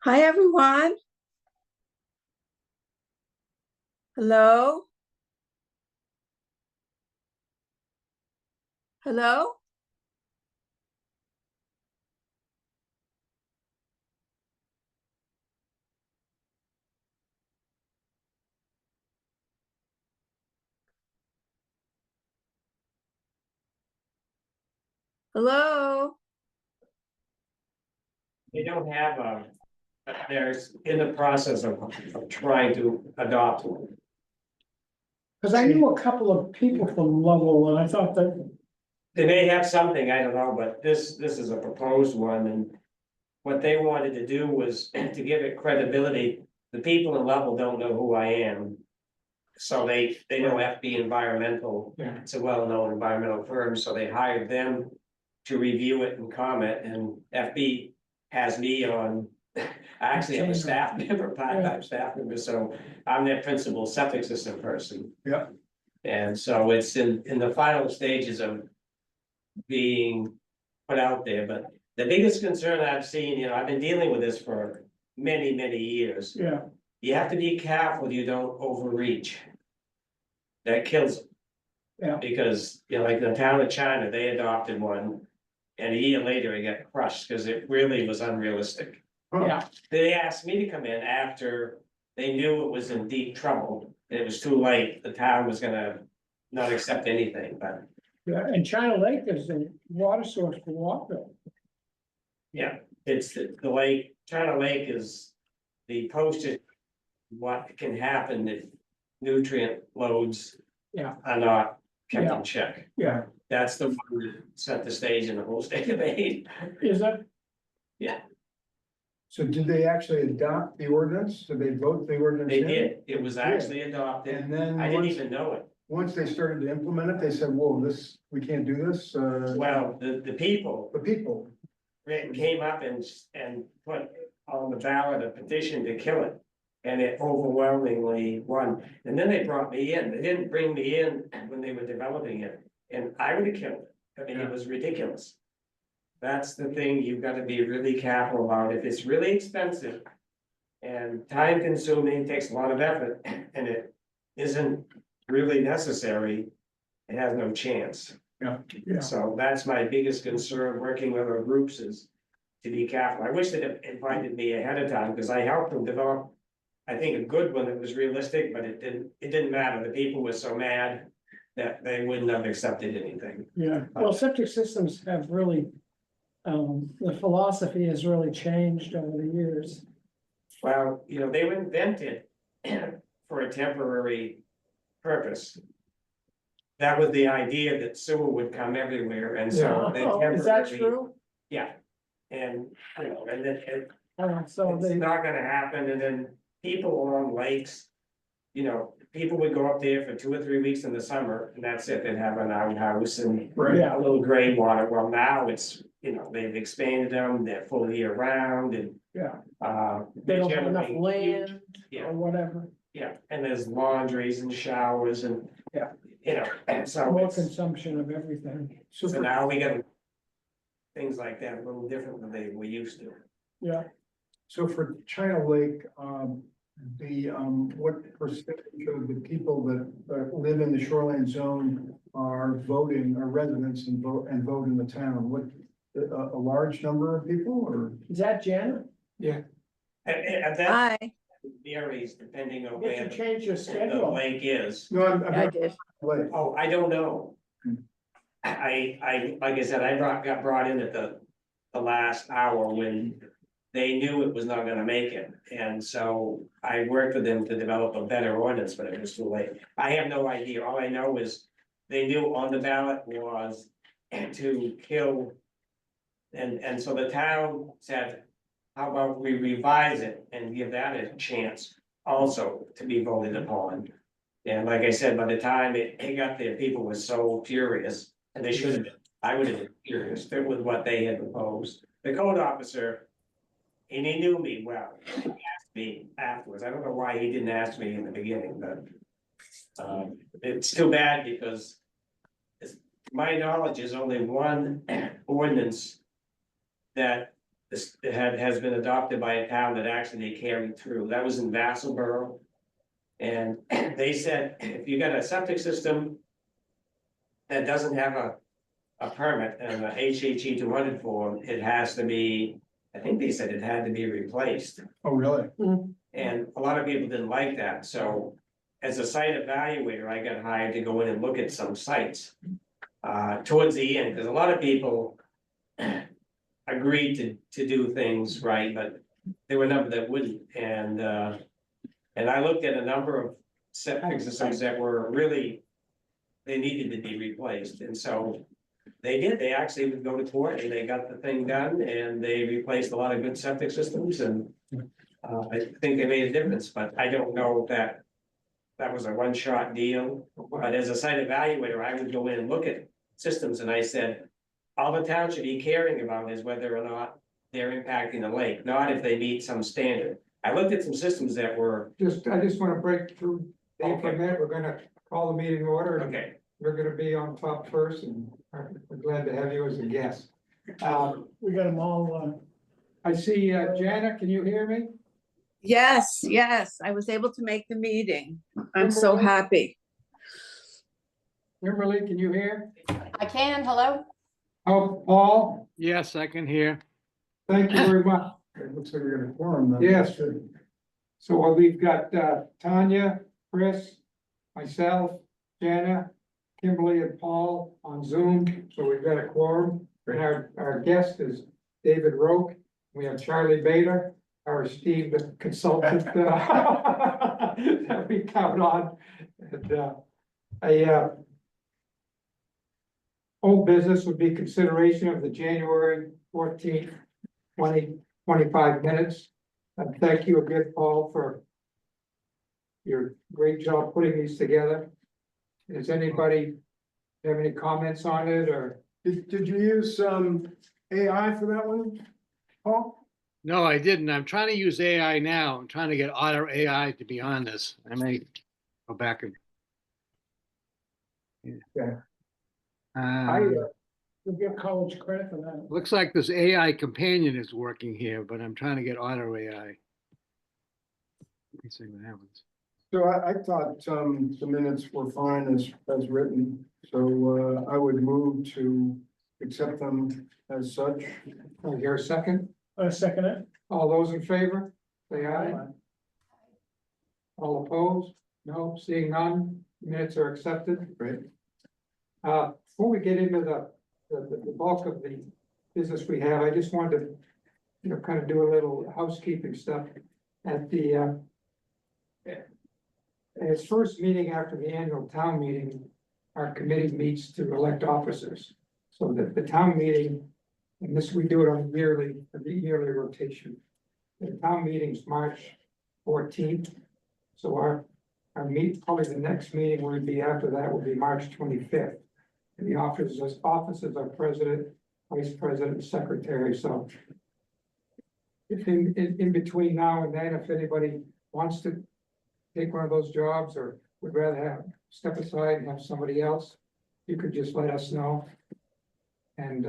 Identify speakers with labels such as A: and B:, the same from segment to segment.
A: Hi, everyone. Hello? Hello? Hello?
B: They don't have there's in the process of trying to adopt one.
C: Cause I knew a couple of people from Lovell and I thought that,
B: They may have something, I don't know, but this is a proposed one, and what they wanted to do was to give it credibility. The people in Level don't know who I am. So they know FB Environmental,
C: Yeah.
B: it's a well-known environmental firm, so they hired them to review it and comment, and FB has me on. I actually am a staff member, part-time staff member, so I'm their principal septic system person.
C: Yeah.
B: And so it's in the final stages of being put out there, but the biggest concern I've seen, I've been dealing with this for many, many years.
C: yeah,
B: You have to be careful you don't overreach. That kills them.
C: Yeah.
B: Because, like the town of China, they adopted one. And a year later, it got crushed because it really was unrealistic.
C: yeah,
B: They asked me to come in after they knew it was in deep trouble. And it was too late. The town was gonna not accept anything, but
C: yeah, and China Lake is the water source for Walkville.
B: yeah, it's the lake, China Lake is the posted. What can happen if nutrient loads.
C: Yeah.
B: Are not kept
C: Yeah.
B: in check.
C: Yeah,
B: That's the one that set the stage in the whole state of Maine.
C: is that,
D: So did they actually adopt the ordinance? Did they vote the ordinance
B: They
D: in?
B: did, it was actually adopted.
D: And then
B: I didn't
D: once,
B: even know it.
D: once they started to implement it, they said, whoa, we can't do this,
B: Well, the people
D: the people.
B: came up and put on the ballot a petition to kill it. And it overwhelmingly won. And then they brought me in. They didn't bring me in when they were developing it. And I would have killed it. I mean, it was ridiculous. That's the thing you've got to be really careful about. If it's really expensive and time consuming, takes a lot of effort, and it isn't really necessary, it has no chance.
C: yeah,
B: So that's my biggest concern working with our groups is to be careful. I wish they'd have invited me ahead of time because I helped them develop. I think a good one that was realistic, but it didn't matter. The people were so mad that they wouldn't have accepted anything.
C: yeah. Well, septic systems have really, the philosophy has really changed over the years.
B: Well, they were invented for a temporary purpose. That was the idea that sewer would come everywhere and so. they
C: Oh, is that
B: temporarily-
C: true?
B: Yeah. And, and then
C: So
B: it's
C: they,
B: not gonna happen, and then people along lakes. People would go up there for 2 or 3 weeks in the summer, and that's it, they'd have an outhouse and
C: yeah,
B: a little gray water. Well, now it's, they've expanded them, they're full year round and.
C: yeah,
B: They
C: they don't have enough
B: generate huge-
C: land
B: Yeah.
C: or whatever,
B: Yeah, and there's laundries and showers and.
C: Yeah.
B: And so
C: more
B: it's,
C: consumption of everything,
B: so now we got. Things like that a little different than they were used to.
C: yeah.
D: So for China Lake, what percentage of the people that live in the shoreline zone are residents and vote in the town? What, a large number of people or?
C: Is that Janet?
B: And that
A: Hi.
B: varies depending on
C: Did
B: where
C: you change your
B: the
C: schedule?
B: lake is.
D: No, I'm
A: I did.
D: Lake.
B: Oh, I don't know.
D: Hmm.
B: Like I said, got brought in at the last hour when they knew it was not gonna make it. And so I worked with them to develop a better ordinance, but it was too late. I have no idea. All I know is they knew on the ballot was to kill. And so the town said, how about we revise it and give that a chance also to be voted upon? And like I said, by the time it got there, people were so furious, and they should have been. I would have been furious with what they had proposed. The code officer, and he knew me well, he asked me afterwards. I don't know why he didn't ask me in the beginning, but it's too bad because my knowledge is only one ordinance that this has been adopted by a town that actually they carried through. That was in Vassalboro. And they said, if you got a septic system that doesn't have a permit and a HHE 200 form, it has to be, I think they said it had to be replaced.
D: Oh, really?
B: And a lot of people didn't like that, so as a site evaluator, I got hired to go in and look at some sites. Towards the end, because a lot of people agreed to do things right, but there were a number that wouldn't, and I looked at a number of septic systems that were really, they needed to be replaced, and so they did, they actually would go to court and they got the thing done, and they replaced a lot of good septic systems, and I think they made a difference, but I don't know if that was a one-shot deal. But as a site evaluator, I would go in and look at systems, and I said, all the town should be caring about is whether or not they're impacting the lake, not if they meet some standard. I looked at some systems that were,
E: I just want to break through, Dave, for a
B: Okay.
E: minute, we're gonna call the meeting order. and
B: okay,
E: We're gonna be on top first, and we're glad to have you as a guest.
C: We got them all,
E: I see, Jana, can you hear me?
A: Yes, yes, I was able to make the meeting. I'm so
E: Kimberly?
A: happy.
E: Kimberly, can you hear?
F: I can, hello?
E: Oh, Paul,
G: Yes, I can hear.
E: thank you very much.
D: It looks like we're gonna quorum them.
E: Yes. So we've got Tanya, Chris, myself, Jana, Kimberly and Paul on Zoom, so we've got a quorum. And our guest is David Roque. We have Charlie Bader, our esteemed consultant that we count on. And old business would be consideration of the January 14th, 2025 minutes. And thank you again, Paul, for your great job putting these together. Does anybody have any comments on it, or?
D: Did you use AI for that one, Paul?
G: No, I didn't. I'm trying to use AI now. I'm trying to get Otter AI to be on this. I may go back and.
D: Yeah.
C: we'll give college credit for that.
G: Looks like this AI companion is working here, but I'm trying to get Otter AI. Let me see what happens.
D: So I thought the minutes were fine as written, so I would move to accept them as such.
E: I'll hear a second.
C: Second it.
E: All those in favor, say aye. All opposed? No, seeing none, minutes are accepted.
D: Great.
E: Before we get into the bulk of the business we have, I just wanted to, kind of do a little housekeeping stuff. At its first meeting after the annual town meeting, our committee meets to elect officers. So that the town meeting, and this, we do it on the yearly rotation. The town meeting's March 14th. So our probably the next meeting would be after that would be March 25th. And the officers are president, vice president, secretary, so. If in between now and then, if anybody wants to take one of those jobs or would rather step aside and have somebody else, you could just let us know. And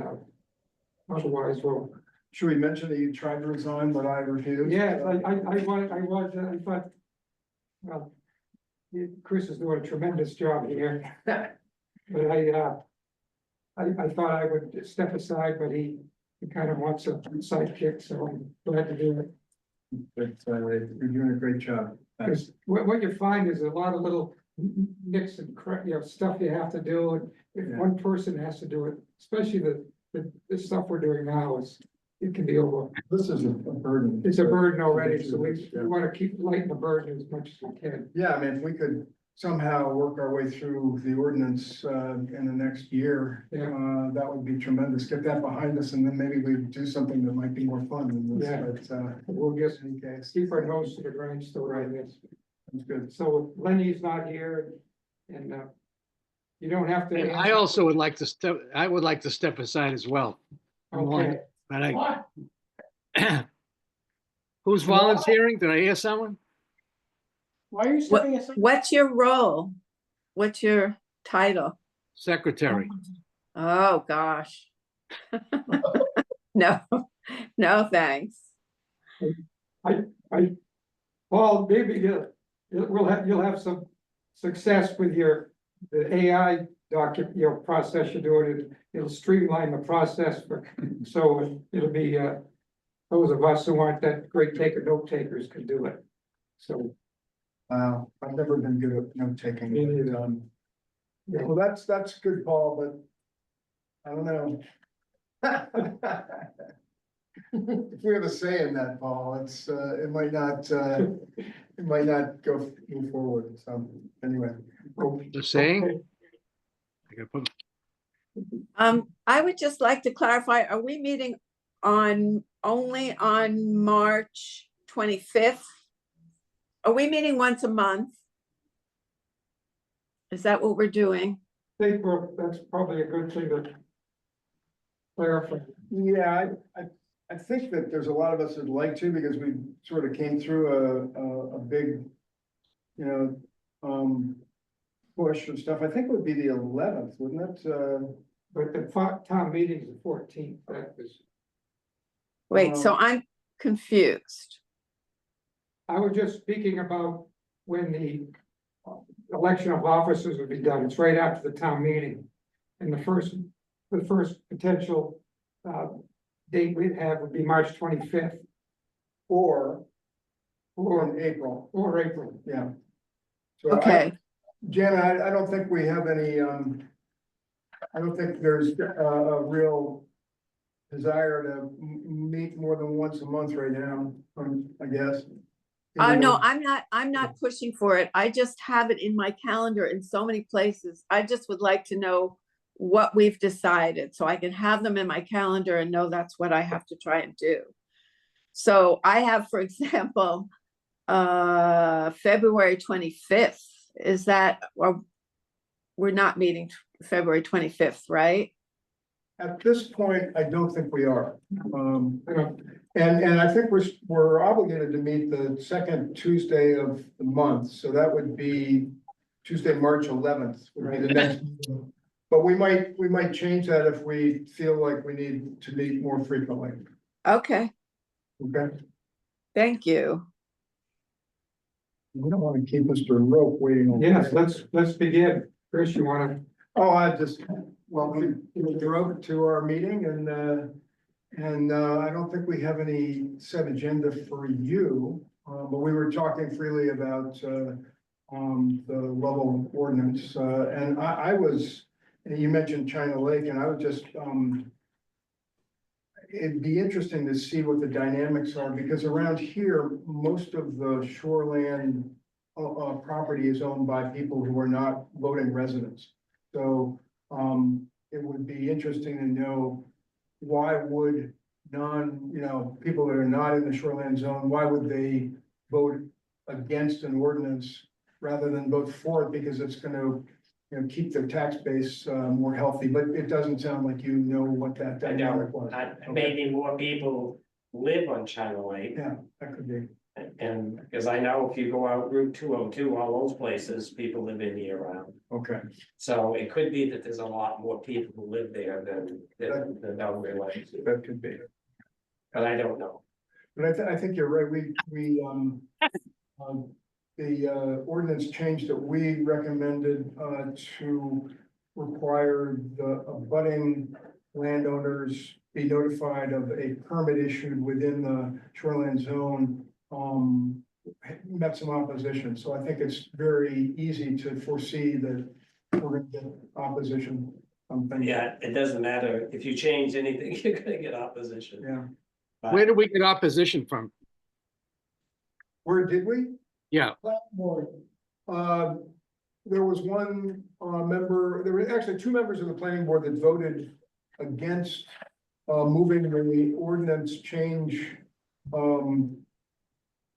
E: otherwise, we'll.
D: Should we mention that you tried to resign, but I refused?
E: Yeah, I thought, well, Chris is doing a tremendous job here. But I thought I would step aside, but he kind of wants a sidekick, so I'm glad to do it.
D: But you're doing a great job.
E: Because what you find is a lot of little nicks and stuff you have to do, and if
D: Yeah.
E: one person has to do it, especially the stuff we're doing now it can be over.
D: This is a burden.
E: It's a burden already, so we
D: Yeah.
E: want to keep lighten the burden as much as we can.
D: Yeah, I mean, if we could somehow work our way through the ordinance in the next year,
E: Yeah.
D: that would be tremendous. Get that behind us, and then maybe we do something that might be more fun than this,
E: Yeah.
D: but
E: We'll just
D: in any case,
E: keep our nose to the grindstone on this.
D: that's good.
E: So Lenny's not here, and you don't have to.
G: And I
E: answer.
G: also would like to step aside as well.
E: Okay.
G: But who's volunteering? Did I hear someone?
C: Why are you stepping aside?
A: What's your role? What's your title?
G: Secretary.
A: Oh, gosh. No, No, thanks.
E: Paul, maybe you'll have some success with the AI process you're doing. It'll streamline the process so it'll be, those of us who aren't that great note takers can do it. So,
D: Wow, I've never been good at note taking.
E: Me neither.
D: Well, that's good, Paul, but I don't know. If we have a say in that, Paul, it might not move forward, so, anyway.
G: The saying? I gotta put-
A: I would just like to clarify, are we meeting only on March 25th? Are we meeting once a month? Is that what we're doing?
E: That's probably a good thing to clarify.
D: Yeah, I think that there's a lot of us who'd like to, because we sort of came through a big, push and stuff. I think it would be the 11th, wouldn't it?
E: But the town meeting is the 14th, that was,
A: Wait, so I'm confused.
E: I was just speaking about when the election of officers would be done, it's right after the town meeting. And the first potential date we'd have would be March 25th.
D: Or
E: Or
D: in April,
E: April.
D: yeah. So
A: Okay,
D: Jana, I don't think we have any, I don't think there's a real desire to meet more than once a month right now, I guess.
A: no, I'm not pushing for it. I just have it in my calendar in so many places. I just would like to know what we've decided, so I can have them in my calendar and know that's what I have to try and do. So I have, for example, February 25th, is that, well, we're not meeting February 25th, right?
D: At this point, I don't think we are.
E: Yeah.
D: And I think we're obligated to meet the second Tuesday of the month, so that would be Tuesday, March 11th would be the next. meeting. But we might change that if we feel like we need to meet more frequently,
A: Okay,
D: okay?
A: thank you.
D: We don't want to keep Mr. Rope waiting. on-
E: Yes, let's begin. Chris, you wanna?
D: Oh, I just welcome Mr. Rope to our meeting and I don't think we have any set agenda for you. But we were talking freely about the level ordinance, and I was, you mentioned China Lake, and I was just it'd be interesting to see what the dynamics are, because around here, most of the shoreland property is owned by people who are not voting residents. So it would be interesting to know, why would people that are not in the shoreline zone, why would they vote against an ordinance rather than vote for it, because it's gonna, keep their tax base more healthy, but it doesn't sound like you know what that
B: I
D: dynamic
B: know,
D: was.
B: maybe more people live on China Lake.
D: Yeah, that could be.
B: And because I know if you go out Route 202, all those places, people live in year round.
D: Okay,
B: So it could be that there's a lot more people who live there than don't realize,
D: that could be.
B: but I don't know.
D: But I think you're right. The ordinance change that we recommended to require the abutting landowners be notified of a permit issued within the shoreline zone met some opposition. So I think it's very easy to foresee that we're gonna get opposition on things.
B: Yeah, it doesn't matter. If you change anything, you're gonna get opposition.
D: Yeah.
B: But
G: Where did we get opposition from?
D: Where did we?
G: Yeah,
D: Board. There was one member, there were actually two members of the planning board that voted against moving the ordinance change.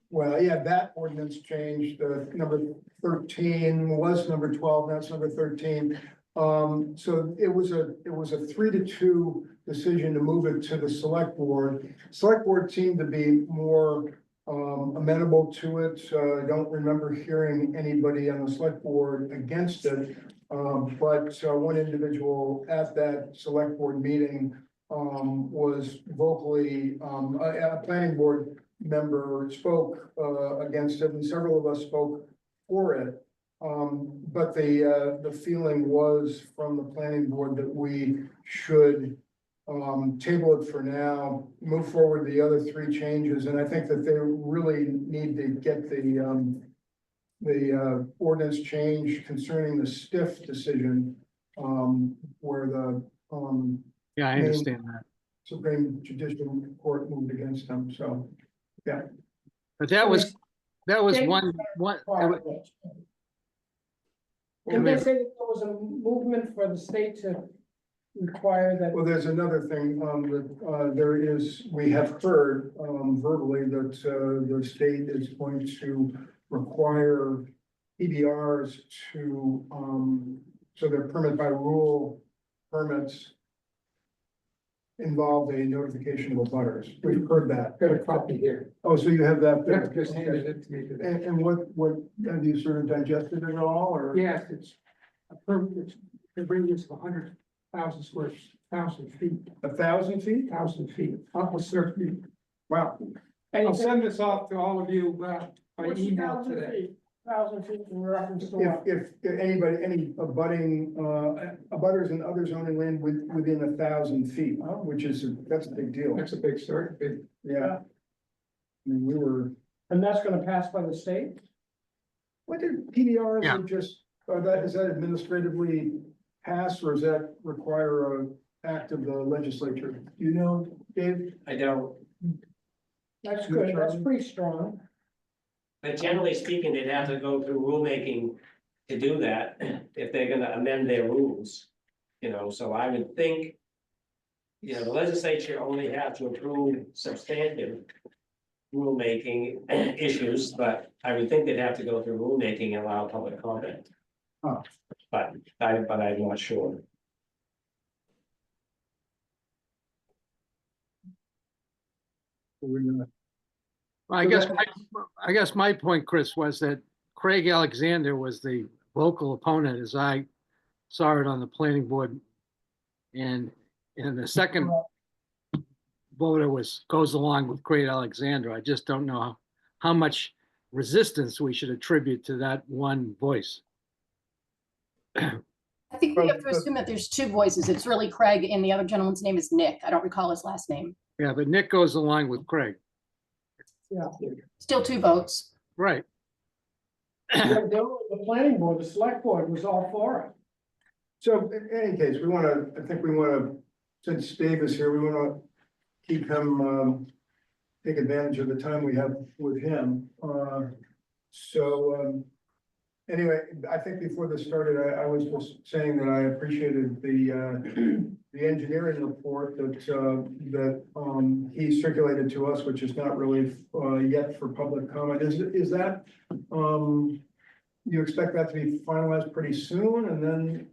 D: Well, yeah, that ordinance change, the number 13 was number 12, now it's number 13. So it was a 3-2 decision to move it to the select board. Select board seemed to be more amenable to it. I don't remember hearing anybody on the select board against it. But one individual at that select board meeting was vocally, a planning board member spoke, against it, and several of us spoke for it. But the feeling was from the planning board that we should table it for now, move forward the other three changes, and I think that they really need to get the ordinance change concerning the stiff decision, where the
G: Yeah, I understand that.
D: Supreme Judicial Court moved against them, so.
G: But that was one,
C: Did they say that there was a movement for the state to require that?
D: Well, there's another thing, that, there is, we have heard, verbally that, the state is going to require PBRs to, so their permit by rule permits involve a notification of abutters. We've heard that.
E: Got a copy here.
D: Oh, so you have that
E: Yeah,
D: there?
E: just handed it to me today.
D: And what, have you sort of digested it all, or?
E: Yes, it's a permit, the radius of 100,000 feet,
D: 1,000 feet?
E: 1,000 feet, almost 30 feet.
D: Wow.
E: I'll send this off to all of you, by
C: What's
E: email
C: 1,000
E: today.
C: feet? 1,000 feet in reference to what?
D: If anybody, any abutting, abutters and other zoning land within 1,000 feet, which is, that's a big deal.
E: That's a big start, big.
D: Yeah. I mean, we were,
C: And that's gonna pass by the state?
D: what did PDRs
G: Yeah.
D: are just, is that administratively passed, or does that require a act of the legislature? Do you know, Dave?
B: I don't,
C: That's good, that's pretty strong.
B: but generally speaking, they'd have to go through rulemaking to do that, if they're gonna amend their rules. You know, so I would think. You know, the legislature only has to approve substantive rulemaking issues, but I would think they'd have to go through rulemaking and allow public comment.
D: Huh.
B: But I'm not sure.
D: We're gonna-
G: I guess my point, Chris, was that Craig Alexander was the vocal opponent as I saw it on the planning board. And the second voter goes along with Craig Alexander. I just don't know how much resistance we should attribute to that one voice.
F: I think we have to assume that there's two voices. It's really Craig and the other gentleman's name is Nick. I don't recall his last name.
G: Yeah, but Nick goes along with Craig.
C: Yeah.
F: Still two votes.
G: Right.
C: The planning board, the select board was all for it.
D: So in any case, I think we wanna, since Dave is here, we wanna keep him, take advantage of the time we have with him. Anyway, I think before this started, I was just saying that I appreciated the engineering report that he circulated to us, which is not really yet for public comment. Is that, you expect that to be finalized pretty soon? And then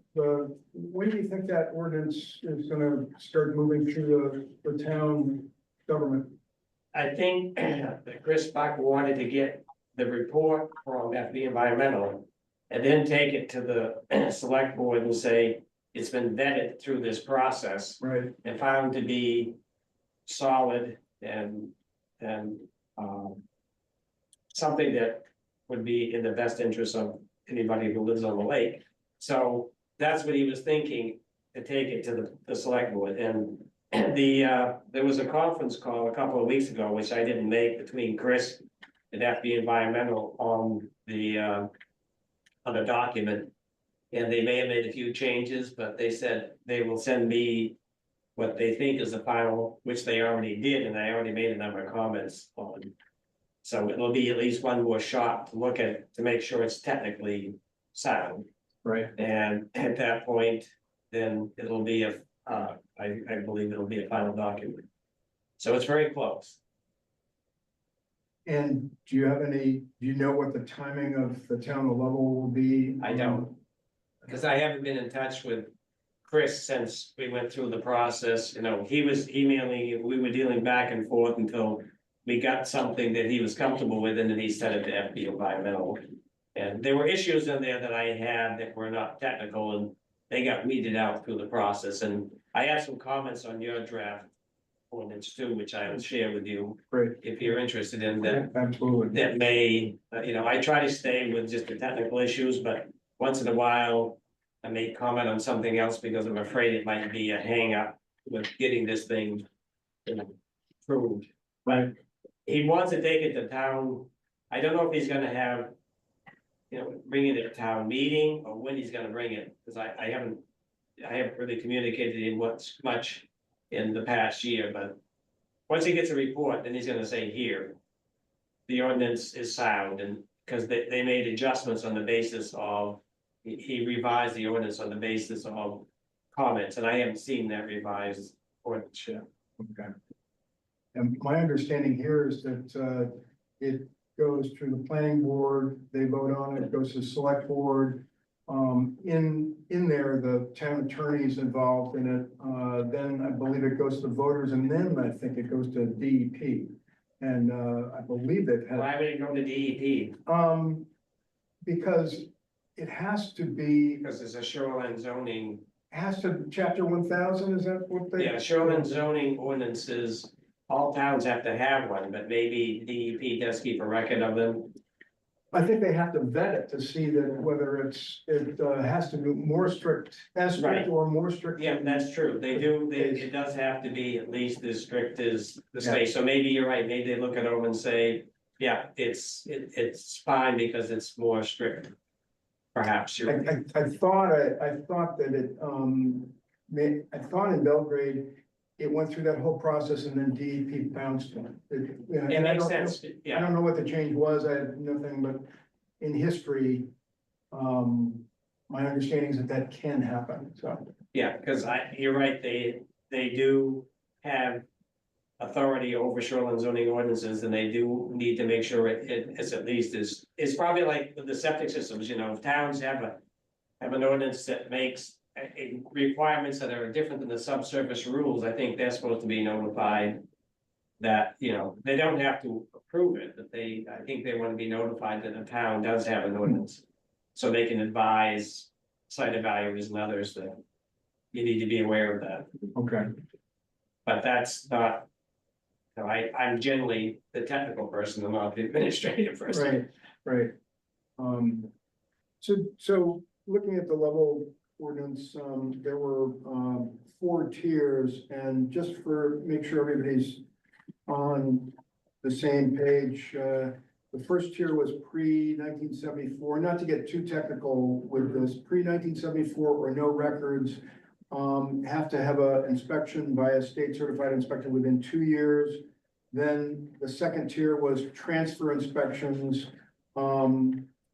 D: when do you think that ordinance is gonna start moving through the town government?
B: I think that Chris Buck wanted to get the report from FB Environmental. And then take it to the select board and say, it's been vetted through this process
D: Right.
B: and found to be solid and something that would be in the best interest of anybody who lives on the lake. So that's what he was thinking, to take it to the select board. And there was a conference call a couple of weeks ago, which I didn't make, between Chris and FB Environmental on the document. And they may have made a few changes, but they said they will send me what they think is the final, which they already did, and I already made a number of comments on. So it'll be at least one more shot to look at, to make sure it's technically sound.
D: Right.
B: And at that point, then it'll be I believe it'll be a final document. So it's very close.
D: And do you know what the timing of the town level will be?
B: I don't. Because I haven't been in touch with Chris since we went through the process, you know, he was emailing, we were dealing back and forth until we got something that he was comfortable with, and then he sent it to FB Environmental. And there were issues in there that I had that were not technical, and they got weeded out through the process, and I have some comments on your draft ordinance too, which I will share with you
D: Great,
B: if you're interested in that.
D: absolutely.
B: That may, I try to stay with just the technical issues, but once in a while, I may comment on something else because I'm afraid it might be a hang up with getting this thing approved. But he wants to take it to town. I don't know if he's gonna have, bring it to town meeting or when he's gonna bring it, because I haven't really communicated in what's much in the past year, but once he gets a report, then he's gonna say here, the ordinance is sound, and, because they made adjustments on the basis of, he revised the ordinance on the basis of comments, and I haven't seen that revised ordinance yet.
D: Okay. And my understanding here is that it goes through the planning board, they vote on it, goes to the select board. In there, the town attorney's involved in it, then I believe it goes to the voters, and then I think it goes to DEP. And I believe they've had.
B: Why would it go to DEP?
D: Because it has to be,
B: Because it's a shoreline zoning,
D: has to, chapter 1000, is that what they?
B: yeah, shoreline zoning ordinances, all towns have to have one, but maybe DEP does keep a record of them.
D: I think they have to vet it to see that whether it has to be more strict, as strict
B: Right.
D: or more strict.
B: Yeah, that's true, it does have to be at least as strict as the state, so maybe you're right, maybe they look it over and say, yeah, it's fine because it's more strict. Perhaps you're,
D: I thought that it, I thought in Belgrade, it went through that whole process and then DEP bounced on it.
B: it makes sense,
D: I
B: yeah,
D: don't know what the change was, I have nothing, but in history, my understanding is that that can happen, so.
B: yeah, because you're right, they do have authority over shoreline zoning ordinances, and they do need to make sure it's at least it's probably like with the septic systems, if towns have an ordinance that makes requirements that are different than the subsurface rules, I think they're supposed to be notified that, they don't have to approve it, but I think they want to be notified that the town does have an ordinance. So they can advise site evaluators and others that you need to be aware of that,
D: Okay.
B: but that's not. I'm generally the technical person, I'm not the administrative person.
D: Right. So looking at the level ordinance, there were 4 tiers, and just make sure everybody's on the same page, the first tier was pre-1974, not to get too technical with this, pre-1974 or no records. Have to have a inspection by a state certified inspector within 2 years. Then the second tier was transfer inspections.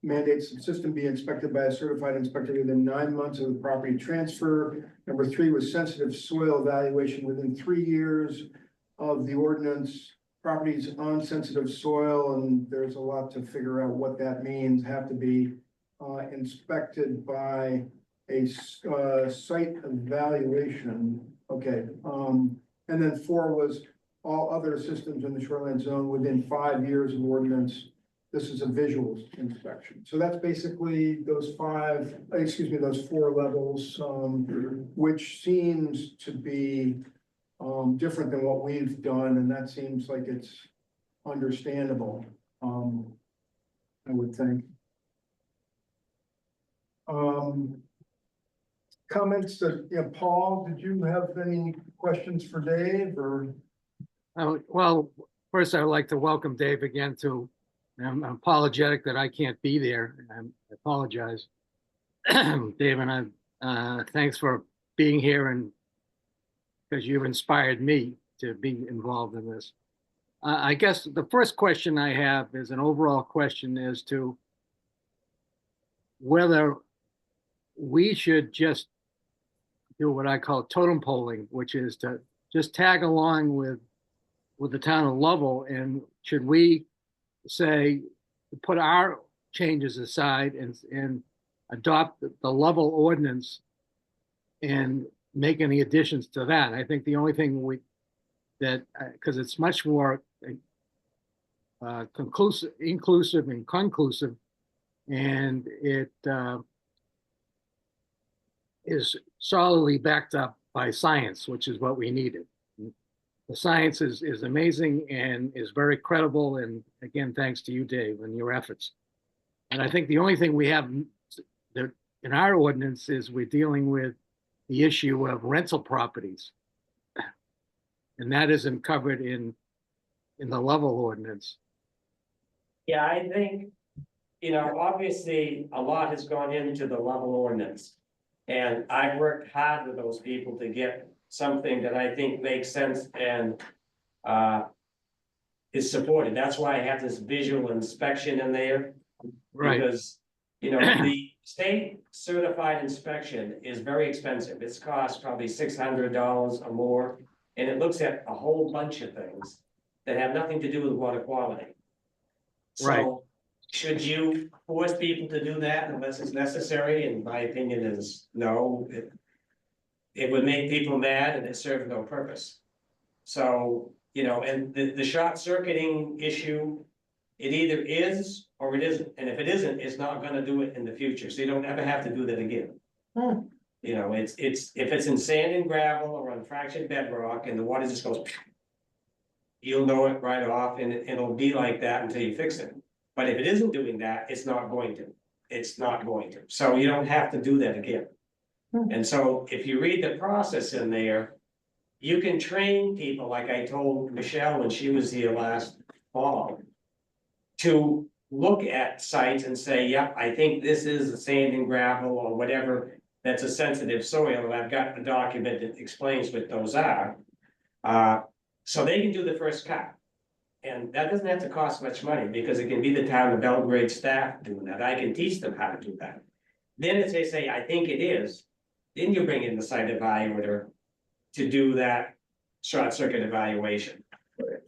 D: Mandates the system be inspected by a certified inspector within 9 months of the property transfer. Number 3 was sensitive soil evaluation within 3 years of the ordinance. Properties on sensitive soil, and there's a lot to figure out what that means, have to be inspected by a site evaluation. Okay, and then 4 was all other systems in the shoreline zone within 5 years of ordinance. This is a visual inspection. So that's basically those 4 levels, which seems to be different than what we've done, and that seems like it's understandable, I would think. Comments that, Paul, did you have any questions for Dave or?
G: Well, first I'd like to welcome Dave again I'm apologetic that I can't be there. I apologize. Dave, and thanks for being here, and because you've inspired me to be involved in this. I guess the first question I have is an overall question as to whether we should just do what I call totem polling, which is to just tag along with the town of Lovell, and should we say, put our changes aside and adopt the Lovell ordinance and make any additions to that. I think the only thing because it's much more inclusive and conclusive, and is solidly backed up by science, which is what we needed. The science is amazing and is very credible. And again, thanks to you, Dave, and your efforts. And I think the only thing we have there in our ordinance is we're dealing with the issue of rental properties. And that isn't covered in the level ordinance.
B: Yeah, I think, you know, obviously, a lot has gone into the level ordinance. And I've worked hard with those people to get something that I think makes sense and is supported. That's why I have this visual inspection in there.
G: Right.
B: Because, you know, the state certified inspection is very expensive. It's cost probably $600 or more. And it looks at a whole bunch of things that have nothing to do with water quality.
G: Right.
B: So, should you force people to do that unless it's necessary? And my opinion is no. It would make people mad and it serves no purpose. So, you know, and the short circuiting issue, it either is or it isn't. And if it isn't, it's not gonna do it in the future. So you don't ever have to do that again. You know, it's, if it's in sand and gravel or on fractured bedrock and the water just goes, you'll know it right off and it'll be like that until you fix it. But if it isn't doing that, it's not going to. It's not going to. So you don't have to do that again. And so if you read the process in there, you can train people, like I told Michelle when she was here last fall, to look at sites and say, yeah, I think this is a sand and gravel or whatever that's a sensitive soil, and I've got a document that explains what those are. So they can do the first cut. And that doesn't have to cost much money because it can be the town of Belgrade staff doing that. I can teach them how to do that. Then if they say, I think it is, then you bring in the site evaluator to do that short circuit evaluation.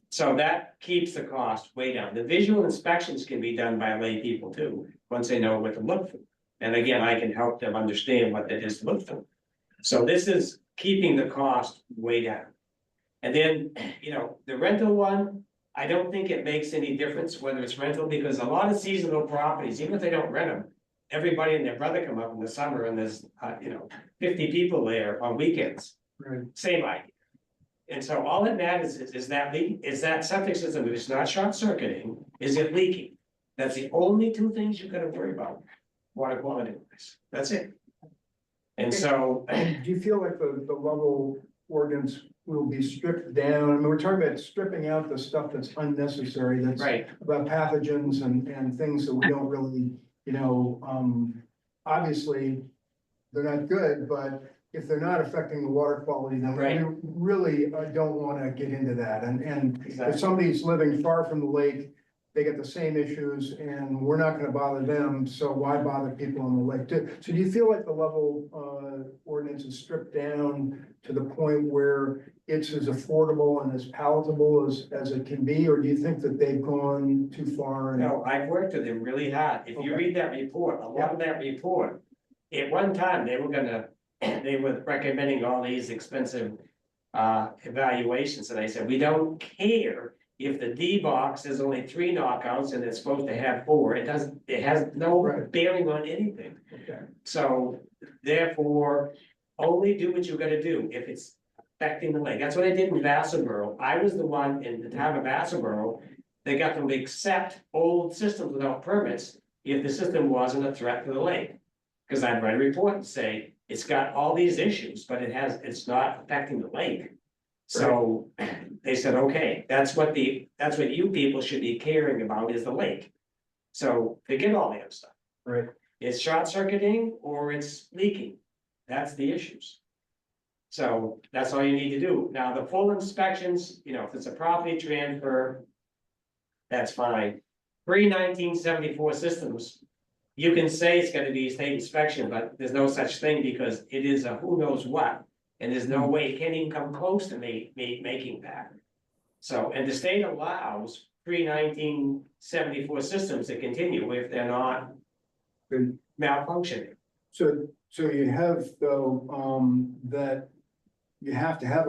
B: So that keeps the cost way down. The visual inspections can be done by lay people too, once they know what to look for. And again, I can help them understand what it is to look for. So this is keeping the cost way down. And then, you know, the rental one, I don't think it makes any difference whether it's rental, because a lot of seasonal properties, even if they don't rent them, everybody and their brother come up in the summer and there's, 50 people there on weekends.
D: Right.
B: Same idea. And so all it matters is that septic system, if it's not short circuiting, is it leaking? That's the only two things you gotta worry about, water quality wise. That's it. And so,
D: Do you feel like the level ordinance will be stripped down? I mean, we're talking about stripping out the stuff that's unnecessary, that's
B: right,
D: about pathogens and things that we don't really, obviously, they're not good, but if they're not affecting the water quality, then
B: Right.
D: we really don't want to get into that. And
B: exactly.
D: if somebody's living far from the lake, they get the same issues and we're not gonna bother them, so why bother people on the lake? So do you feel like the level ordinance is stripped down to the point where it's as affordable and as palatable as it can be, or do you think that they've gone too far?
B: No, I've worked with them really hard. If you
D: Okay.
B: read that report, a lot of that report, at one time, they were recommending all these expensive evaluations, and I said, we don't care if the D box is only 3 knockouts and it's supposed to have 4. It has no
D: Right.
B: bearing on anything.
D: Okay.
B: So therefore, only do what you gotta do if it's affecting the lake. That's what I did in Vassalboro. I was the one in the town of Vassalboro that got them to accept old systems without permits if the system wasn't a threat to the lake. Cause I'd write a report and say, it's got all these issues, but it's not affecting the lake. So they said, okay, that's what you people should be caring about is the lake. So forget all the other stuff.
D: Right.
B: It's short circuiting or it's leaking. That's the issues. So that's all you need to do. Now, the full inspections, if it's a property transfer, that's fine. Pre-1974 systems, you can say it's gonna be state inspection, but there's no such thing because it is a who knows what. And there's no way it can't even come close to making that. So, and the state allows pre-1974 systems to continue if they're not
D: Good.
B: malfunctioning.
D: So you have though, that you have to have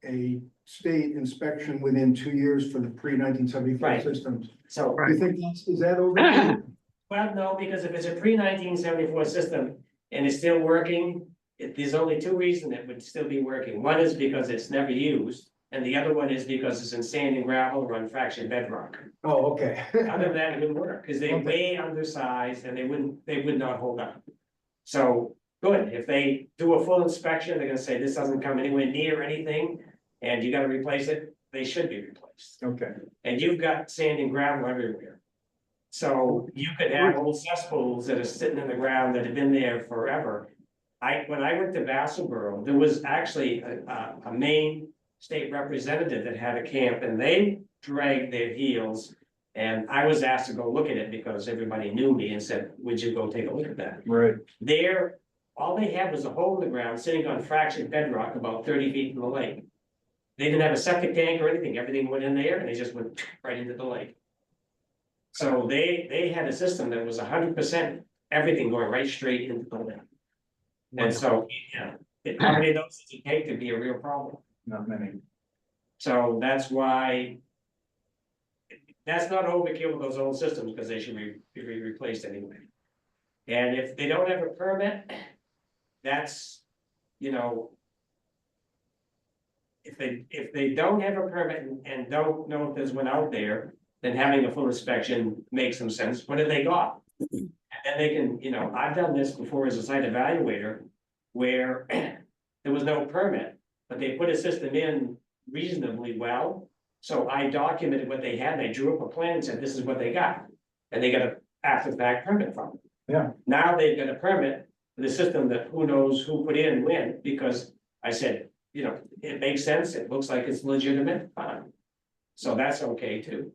D: a state inspection within 2 years for the pre-1974
B: Right.
D: systems.
B: So,
D: Do you think is that over?
B: well, no, because if it's a pre-1974 system and it's still working, there's only two reasons it would still be working. One is because it's never used, and the other one is because it's in sand and gravel or on fractured bedrock.
D: Oh, okay.
B: Other than that, it wouldn't work, because they're way undersized and they would not hold up. So, good, if they do a full inspection, they're gonna say this doesn't come anywhere near anything, and you gotta replace it, they should be replaced.
D: Okay,
B: And you've got sand and gravel everywhere. So you could have old cesspools that are sitting in the ground that have been there forever. When I went to Vassalboro, there was actually a Maine state representative that had a camp, and they dragged their heels. And I was asked to go look at it because everybody knew me and said, would you go take a look at that?
D: right.
B: There, all they had was a hole in the ground sitting on fractured bedrock about 30 feet from the lake. They didn't have a septic tank or anything, everything went in there and they just went right into the lake. So they had a system that was 100%, everything going right straight into the lake. And so, yeah, how many of those does it take to be a real problem?
D: Not many.
B: So that's why. That's not overkill with those old systems, because they should be replaced anyway. And if they don't have a permit, that's, you know. If they don't have a permit and don't know if there's one out there, then having a full inspection makes some sense. What have they got? And then they can, you know, I've done this before as a site evaluator, where there was no permit, but they put a system in reasonably well. So I documented what they had, they drew up a plan and said, this is what they got, and they got a after the fact permit from it.
D: Yeah.
B: Now they've got a permit for the system that who knows who put in when, because I said, you know, it makes sense, it looks like it's legitimate, fine. So that's okay too.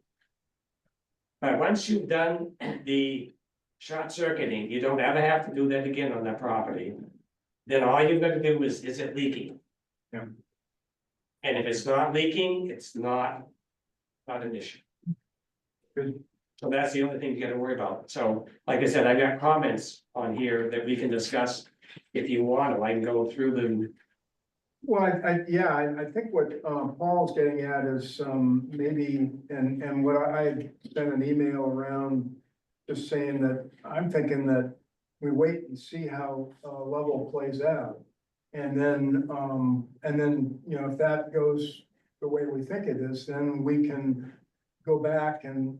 B: But once you've done the short circuiting, you don't ever have to do that again on that property. Then all you've got to do is it leaking?
D: Yeah.
B: And if it's not leaking, it's not an issue.
D: Good.
B: So that's the only thing you gotta worry about. So, like I said, I got comments on here that we can discuss if you want, or I can go through them.
D: Well, I think what Paul's getting at is maybe, and what I sent an email around just saying that I'm thinking that we wait and see how level plays out. And then, you know, if that goes the way we think it is, then we can go back and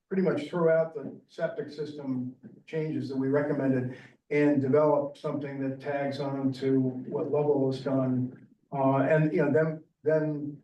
D: pretty much throw out the septic system changes that we recommended and develop something that tags on to what level was done. And, you know, then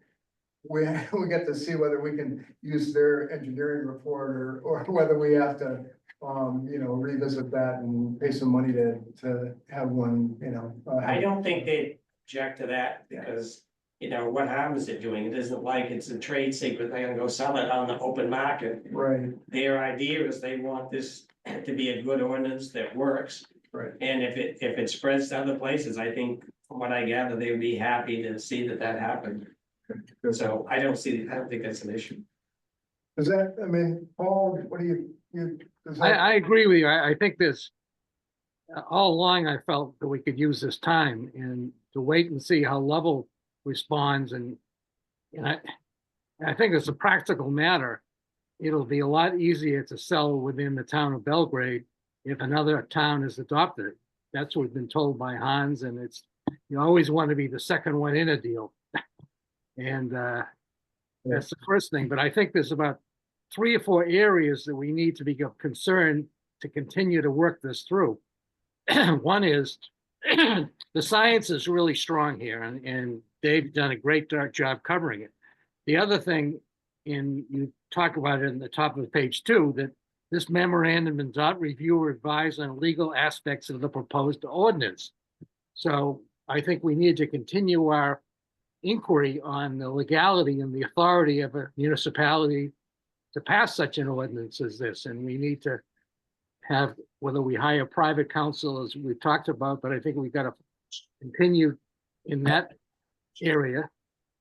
D: we get to see whether we can use their engineering report or whether we have to, you know, revisit that and pay some money to have one, you know.
B: I don't think they object to that, because, you know, what harm is it doing? It isn't like it's a trade secret, they're gonna go sell it on the open market.
D: Right,
B: Their idea is they want this to be a good ordinance that works.
D: right.
B: And if it spreads to other places, I think, from what I gather, they would be happy to see that happened. So I don't think that's an issue.
D: Does that, I mean, Paul, what do you, does that?
G: I agree with you. I think this, all along I felt that we could use this time and to wait and see how level responds, and I think it's a practical matter. It'll be a lot easier to sell within the town of Belgrade if another town has adopted it. That's what we've been told by Hans, and it's, you always want to be the second one in a deal. And that's the first thing, but I think there's about 3 or 4 areas that we need to be concerned to continue to work this through. One is the science is really strong here, and Dave's done a great job covering it. The other thing, and you talk about it in the top of page 2, that this memorandum does not review or advise on legal aspects of the proposed ordinance. So I think we need to continue our inquiry on the legality and the authority of a municipality to pass such an ordinance as this. And we need to have, whether we hire private counsel, as we've talked about, but I think we've got to continue in that area.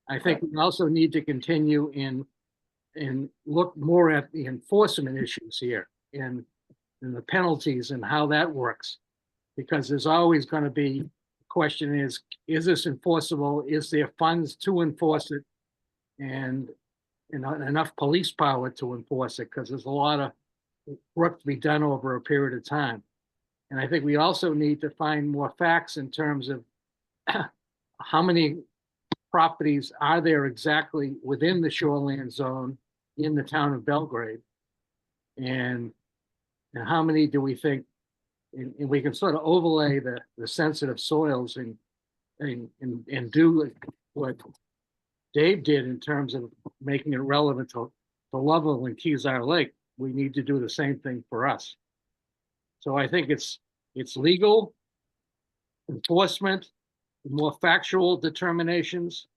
G: I think we also need to continue and look more at the enforcement issues here and the penalties and how that works. Because there's always going to be, the question is this enforceable? Is there funds to enforce it? And enough police power to enforce it? Because there's a lot of work to be done over a period of time. And I think we also need to find more facts in terms of how many properties are there exactly within the shoreline zone in the town of Belgrade? And how many do we think, and we can sort of overlay the sensitive soils and do what Dave did in terms of making it relevant to Lovell and Kezar Lake. We need to do the same thing for us. So I think it's legal, enforcement, more factual determinations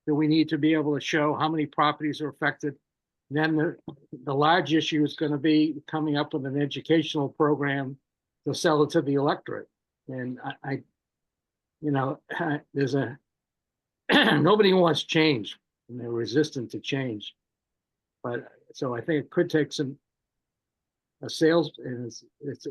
G: that we need to be able to show how many properties are affected. Then the large issue is going to be coming up with an educational program to sell it to the electorate. And I you know, there's nobody wants change and they're resistant to change. But so I think it could take a sales, and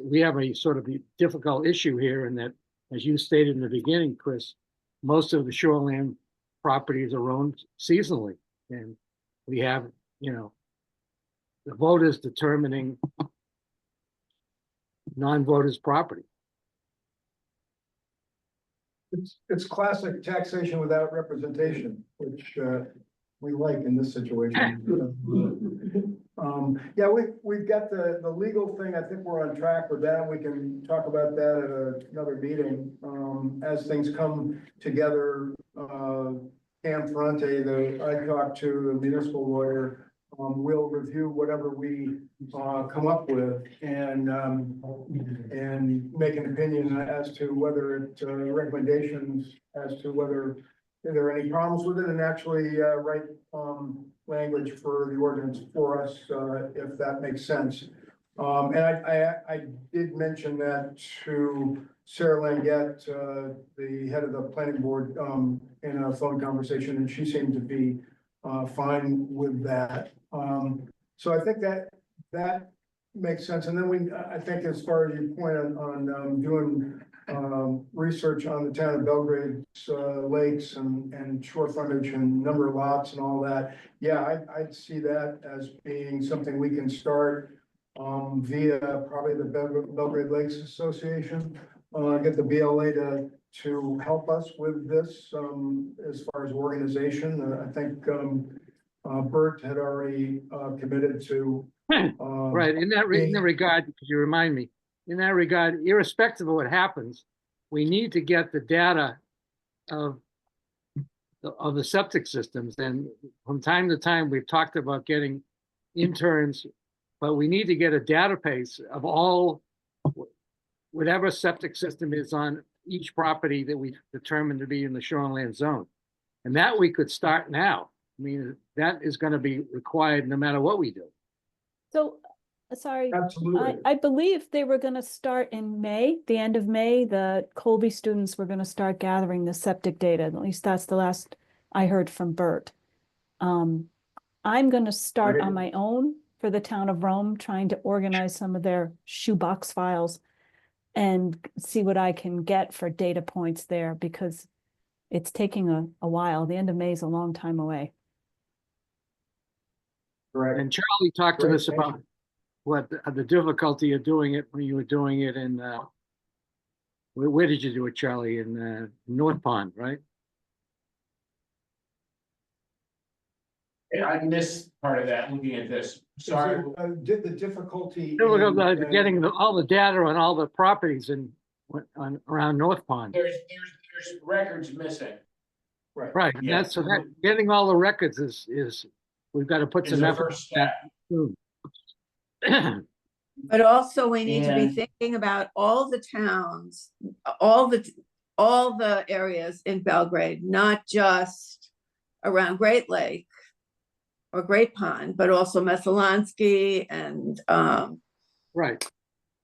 G: we have a sort of a difficult issue here in that, as you stated in the beginning, Chris, most of the shoreline properties are owned seasonally, and we have, you know, the voters determining non-voters' property.
D: It's classic taxation without representation, which we like in this situation. Yeah, we've got the legal thing. I think we're on track with that. We can talk about that at another meeting. As things come together, Cam Ferrante, I talked to the municipal lawyer. We'll review whatever we come up with and make an opinion as to whether it recommendations as to whether there are any problems with it, and actually write language for the ordinance for us if that makes sense. And I did mention that to Sarah Langette, the head of the planning board, in a phone conversation, and she seemed to be fine with that. So I think that makes sense. And then I think as far as you point on doing research on the town of Belgrade's lakes and shore frontage and number of lots and all that, yeah, I'd see that as being something we can start via probably the Belgrade Lakes Association. Get the BLA to help us with this as far as organization. I think Bert had already committed to.
G: Right, in that regard, because you remind me, in that regard, irrespective of what happens, we need to get the data of the septic systems. And from time to time, we've talked about getting interns, but we need to get a database of all, whatever septic system is on each property that we determined to be in the shoreline zone. And that we could start now. I mean, that is going to be required no matter what we do.
H: So, sorry,
D: Absolutely.
H: I believe they were gonna start in May, the end of May, the Colby students were gonna start gathering the septic data, at least that's the last I heard from Bert. I'm gonna start on my own for the town of Rome, trying to organize some of their shoebox files and see what I can get for data points there, because it's taking a while. The end of May is a long time away.
D: Correct.
G: And Charlie talked to
D: Great,
G: us
D: thank
G: about what the difficulty of doing it when you were doing it in, where did you do it, Charlie? In North Pond, right?
I: I missed part of that, looking at this, sorry.
D: Did the difficulty.
G: Getting all the data on all the properties around North Pond.
I: There's records missing.
G: Right, and
I: Yeah.
G: that's, so that, getting all the records is, we've got to put
I: Is
G: some
I: the
G: effort.
I: first step.
A: But also we need to be
I: And-
A: thinking about all the towns, all the areas in Belgrade, not just around Great Lake or Great Pond, but also Messalonsky and,
G: Right,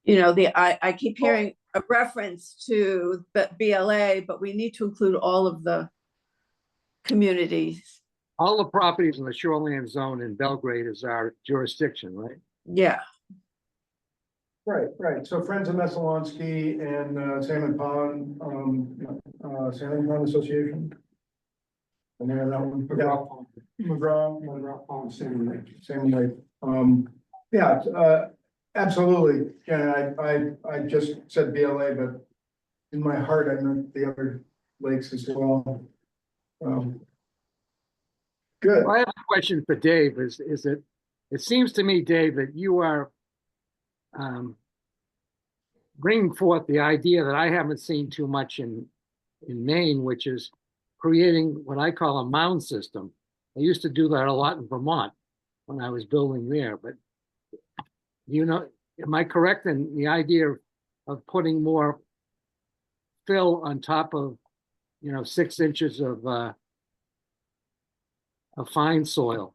A: you know, I keep hearing a reference to the BLA, but we need to include all of the communities.
G: all the properties in the shoreline zone in Belgrade is our jurisdiction, right?
A: Yeah,
D: Right. So Friends of Messalonsky and Salmon Pond Association. And then that one, McGraw,
E: Monroe Pond, Salmon Lake.
D: same way. Yeah, Absolutely, yeah, I just said BLA, but in my heart, I meant the other lakes as well. Good,
G: Well, I have a question for Dave, is it seems to me, Dave, that you are bringing forth the idea that I haven't seen too much in Maine, which is creating what I call a mound system. I used to do that a lot in Vermont when I was building there, but you know, am I correct in the idea of putting more fill on top of, 6 inches of fine soil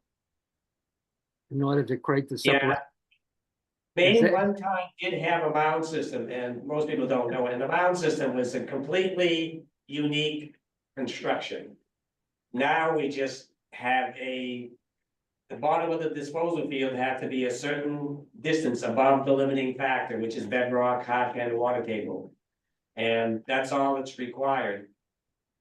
G: in order to create the
B: Yeah.
G: separate?
B: Maine
G: that-
B: one time did have a mound system, and most people don't know it, and the mound system was a completely unique construction. Now we just have the bottom of the disposal field have to be a certain distance above the limiting factor, which is bedrock, hot and water table. And that's all that's required.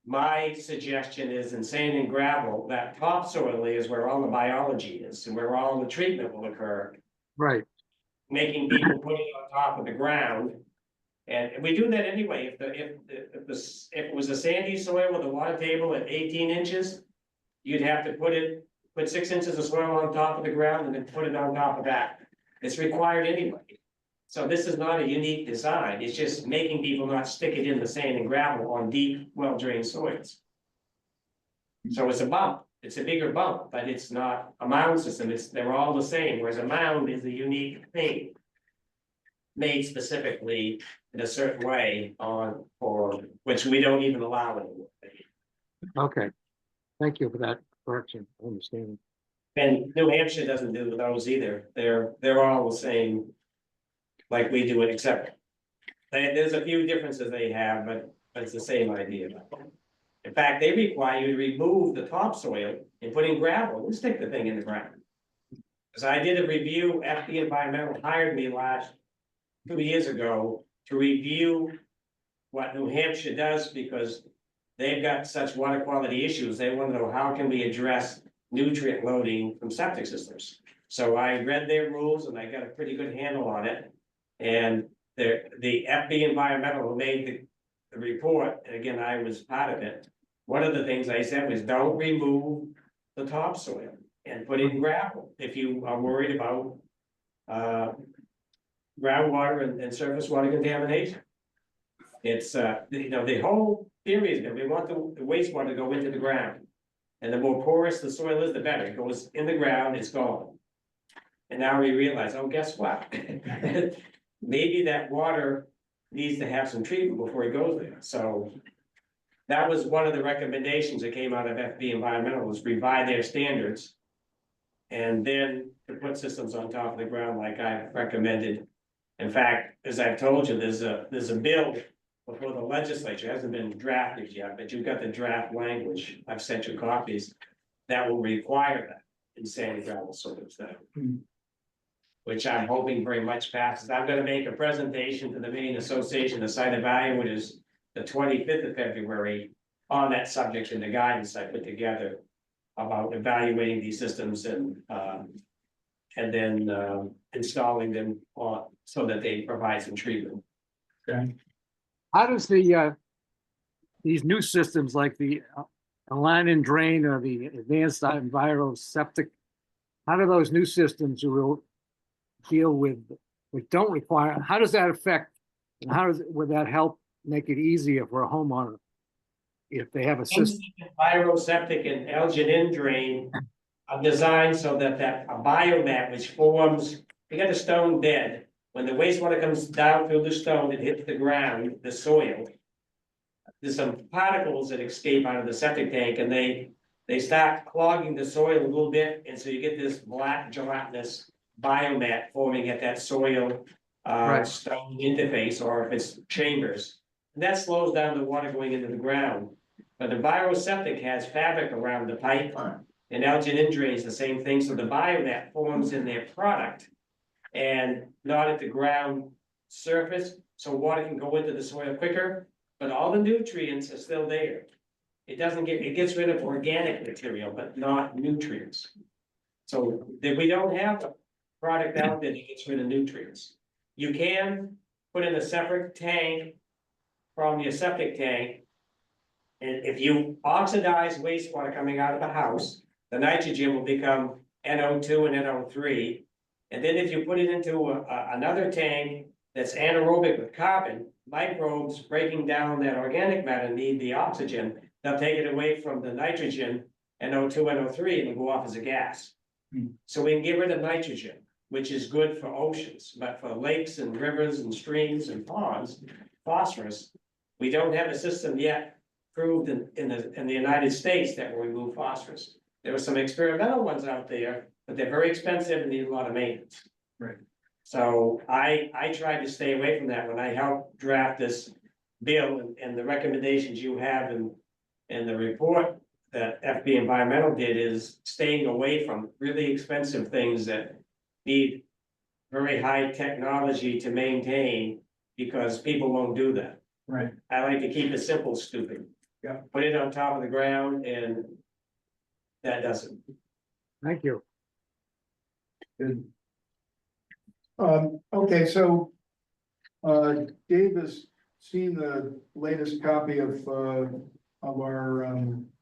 B: My suggestion is in sand and gravel, that topsoil is where all the biology is and where all the treatment will occur.
G: Right,
B: Making people put it on top of the ground. And we do that anyway, if it was a sandy soil with a water table at 18 inches. You'd have to put 6 inches of soil on top of the ground and then put it on top of that. It's required anyway. So this is not a unique design, it's just making people not stick it in the sand and gravel on deep, well-drained soils. So it's a bump, it's a bigger bump, but it's not a mound system, they're all the same, whereas a mound is a unique thing. Made specifically in a certain way for which we don't even allow anymore.
G: okay. Thank you for that correction, I understand.
B: And New Hampshire doesn't do those either, they're all the same. Like we do it, except there's a few differences they have, but it's the same idea. In fact, they require you to remove the topsoil and put in gravel and stick the thing in the ground. Cause I did a review, FB Environmental hired me 2 years ago to review what New Hampshire does, because they've got such water quality issues. They want to know how can we address nutrient loading from septic systems. So I read their rules and I got a pretty good handle on it. And the FB Environmental who made the report, and again, I was part of it. One of the things I said was don't remove the topsoil and put in gravel if you are worried about groundwater and surface water contamination. It's the whole theory is that we want the wastewater to go into the ground. And the more porous the soil is, the better. It goes in the ground, it's gone. And now we realize, oh, guess what? Maybe that water needs to have some treatment before it goes there, so. That was one of the recommendations that came out of FB Environmental, was revive their standards. And then to put systems on top of the ground like I recommended. In fact, as I've told you, there's a bill before the legislature, it hasn't been drafted yet, but you've got the draft language, I've sent you copies. That will require that in sand and gravel soils now. Which I'm hoping very much passes. I'm gonna make a presentation to the Maine Association of Site Evaluators the 25th of February on that subject and the guidance I put together about evaluating these systems and then installing them on so that they provide some treatment.
D: okay.
G: How does these new systems like the line and drain or the advanced enviro septic, how do those new systems will deal with, which don't require, how does that affect, and would that help make it easier for a homeowner if they have a system?
B: Enviroseptic and alginine drain are designed so that a biomat which forms, you got a stone bed. When the wastewater comes down through the stone, it hits the ground, the soil. There's some particles that escape out of the septic tank and they start clogging the soil a little bit. And so you get this black gelatinous biomat forming at that soil stone interface, or if it's chambers. And that slows down the water going into the ground. But the bioseptic has fabric around the pipe, and alginine drain is the same thing. So the biomat forms in their product and not at the ground surface, so water can go into the soil quicker, but all the nutrients are still there. It gets rid of organic material, but not nutrients. So that we don't have product out there that gets rid of nutrients. You can put in a separate tank from your septic tank. And if you oxidize wastewater coming out of the house, the nitrogen will become NO2 and NO3. And then if you put it into another tank that's anaerobic with carbon, microbes breaking down that organic matter need the oxygen. They'll take it away from the nitrogen, NO2, NO3, and it'll go off as a gas. So we can get rid of nitrogen, which is good for oceans, but for lakes and rivers and streams and ponds, phosphorus, we don't have a system yet proved in the United States that will remove phosphorus. There were some experimental ones out there, but they're very expensive and need a lot of maintenance.
D: Right.
B: So I tried to stay away from that when I helped draft this bill and the recommendations you have in the report that FB Environmental did is staying away from really expensive things that need very high technology to maintain because people won't do that.
D: Right.
B: I like to keep it simple, stupid.
D: Yeah.
B: Put it on top of the ground and that does it.
G: Thank you.
D: Good. Okay, so, Dave has seen the latest copy of our,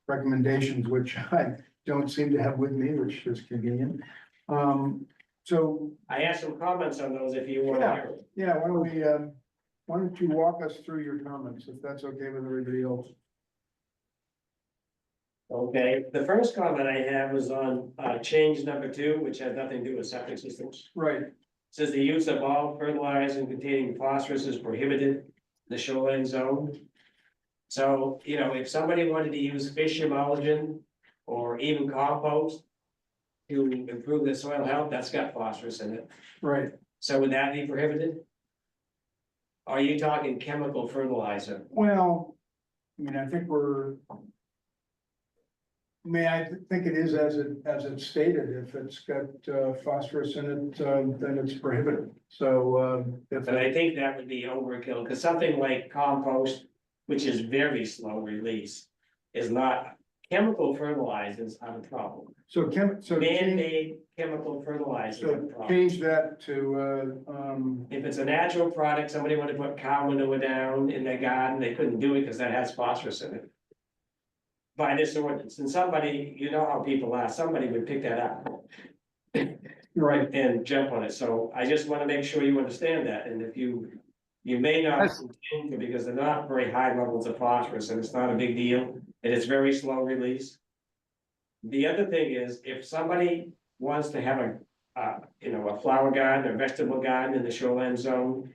D: recommendations, which I don't seem to have with me, which is convenient. So,
B: I have some comments on those if you want to hear.
D: yeah, why don't you walk us through your comments, if that's okay with everybody else?
B: Okay, the first comment I have was on change number 2, which has nothing to do with septic systems.
D: Right.
B: Says the use of all fertilizers containing phosphorus is prohibited in the shoreline zone. So, you know, if somebody wanted to use fish emulsion or even compost to improve the soil health, that's got phosphorus in it.
D: Right.
B: So would that be prohibited? Are you talking chemical fertilizer?
D: Well, I mean, I think I think it is as it's stated, if it's got phosphorus in it, then it's prohibited. So, if,
B: But I think that would be overkill, because something like compost, which is very slow release, is not, chemical fertilizers are the problem.
D: so
B: Man-made chemical fertilizers are the
D: so
B: problem.
D: change that to,
B: If it's a natural product, somebody wanted to put cow manure down in their garden, they couldn't do it because that has phosphorus in it. By this ordinance, and somebody, you know how people are, somebody would pick that up.
D: right,
B: And jump on it, so I just wanna make sure you understand that, and if you may not
G: That's-
B: intend to, because they're not very high levels of phosphorus, and it's not a big deal, and it's very slow release. The other thing is, if somebody wants to have a flower garden or vegetable garden in the shoreline zone.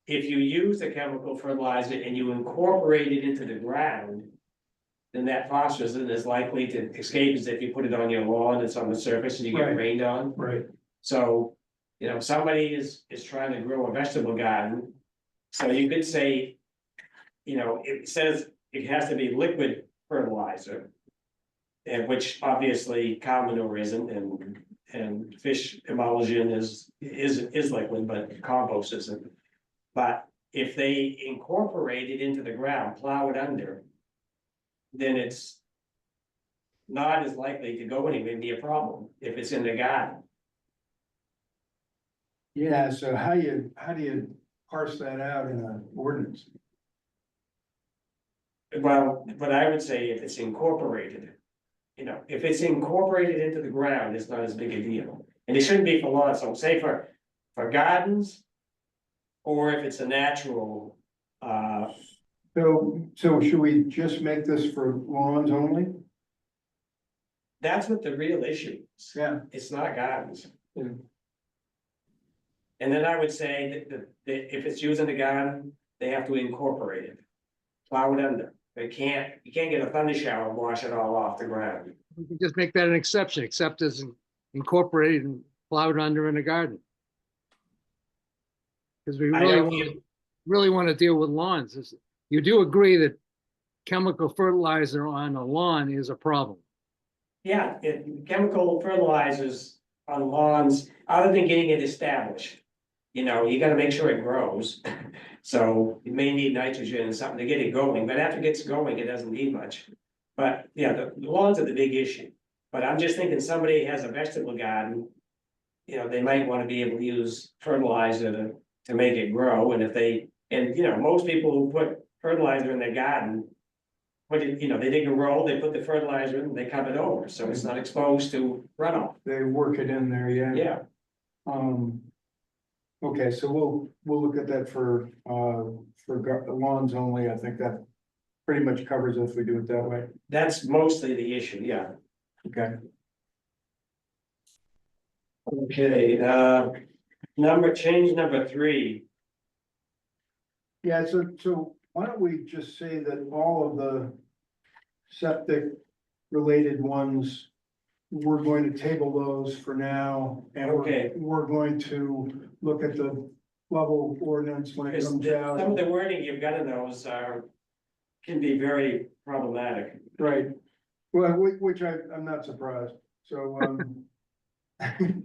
B: If you use a chemical fertilizer and you incorporate it into the ground. Then that phosphorus is likely to escape as if you put it on your lawn, it's on the surface and you get
D: Right.
B: rained on.
D: right,
B: So, you know, somebody is trying to grow a vegetable garden. So you could say, you know, it says it has to be liquid fertilizer. And which obviously cow manure isn't, and fish emulsion is liquid, but compost isn't. But if they incorporate it into the ground, plow it under. Then it's not as likely to go anywhere, be a problem if it's in the garden.
D: yeah, so how do you parse that out in an ordinance?
B: Well, but I would say if it's incorporated, you know, if it's incorporated into the ground, it's not as big a deal. And it shouldn't be for lawns, so say for gardens. Or if it's a natural,
D: So should we just make this for lawns only?
B: that's what the real issue is.
D: Yeah.
B: It's not gardens.
D: Yeah.
B: And then I would say that if it's used in the garden, they have to incorporate it. Plow it under. You can't get a thunder shower and wash it all off the ground.
G: We can just make that an exception, except as incorporated and plowed under in a garden. Because we
B: I
G: really
B: know
G: want to deal with lawns. You do agree that chemical fertilizer on a lawn is a problem?
B: Yeah, chemical fertilizers on lawns, other than getting it established. You know, you gotta make sure it grows. So it may need nitrogen and something to get it going, but after it gets going, it doesn't need much. But yeah, the lawns are the big issue. But I'm just thinking somebody has a vegetable garden. you know, they might wanna be able to use fertilizer to make it grow, and if they, and, you know, most people who put fertilizer in their garden. Put it, you know, they dig a roll, they put the fertilizer in, they cover it over, so it's not exposed to runoff,
D: They work it in there, yeah.
B: yeah.
D: Okay, so we'll look at that for lawns only. I think that pretty much covers it if we do it that way.
B: That's mostly the issue, yeah.
D: Okay.
B: Okay, change number 3.
D: Yeah, so why don't we just say that all of the septic related ones, we're going to table those for now. And
B: Okay.
D: we're going to look at the level ordinance when it
B: Because
D: comes
B: some of
D: out.
B: the wording you've got in those can be very problematic.
D: Right, well, which I'm not surprised, so, you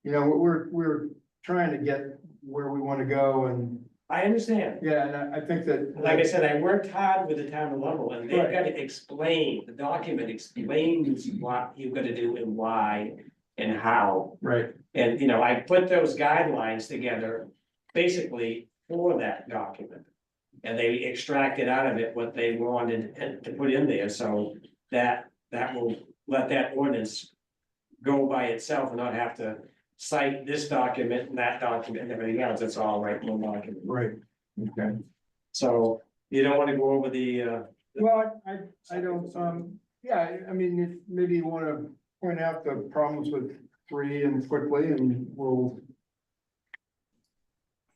D: know, we're trying to get where we wanna go and,
B: I understand.
D: yeah, and I think that.
B: Like I said, I worked hard with the town of Lovell, and they've
D: Right.
B: got to explain, the document explains what you've got to do and why and how.
D: Right,
B: And, you know, I put those guidelines together basically for that document. And they extracted out of it what they wanted to put in there, so that will let that ordinance go by itself and not have to cite this document and that document and everything else. It's all right in one document.
D: right, okay.
B: So you don't want to go over the,
D: Well, I don't, yeah, I mean, if maybe you wanna point out the problems with 3 and quickly, and we'll,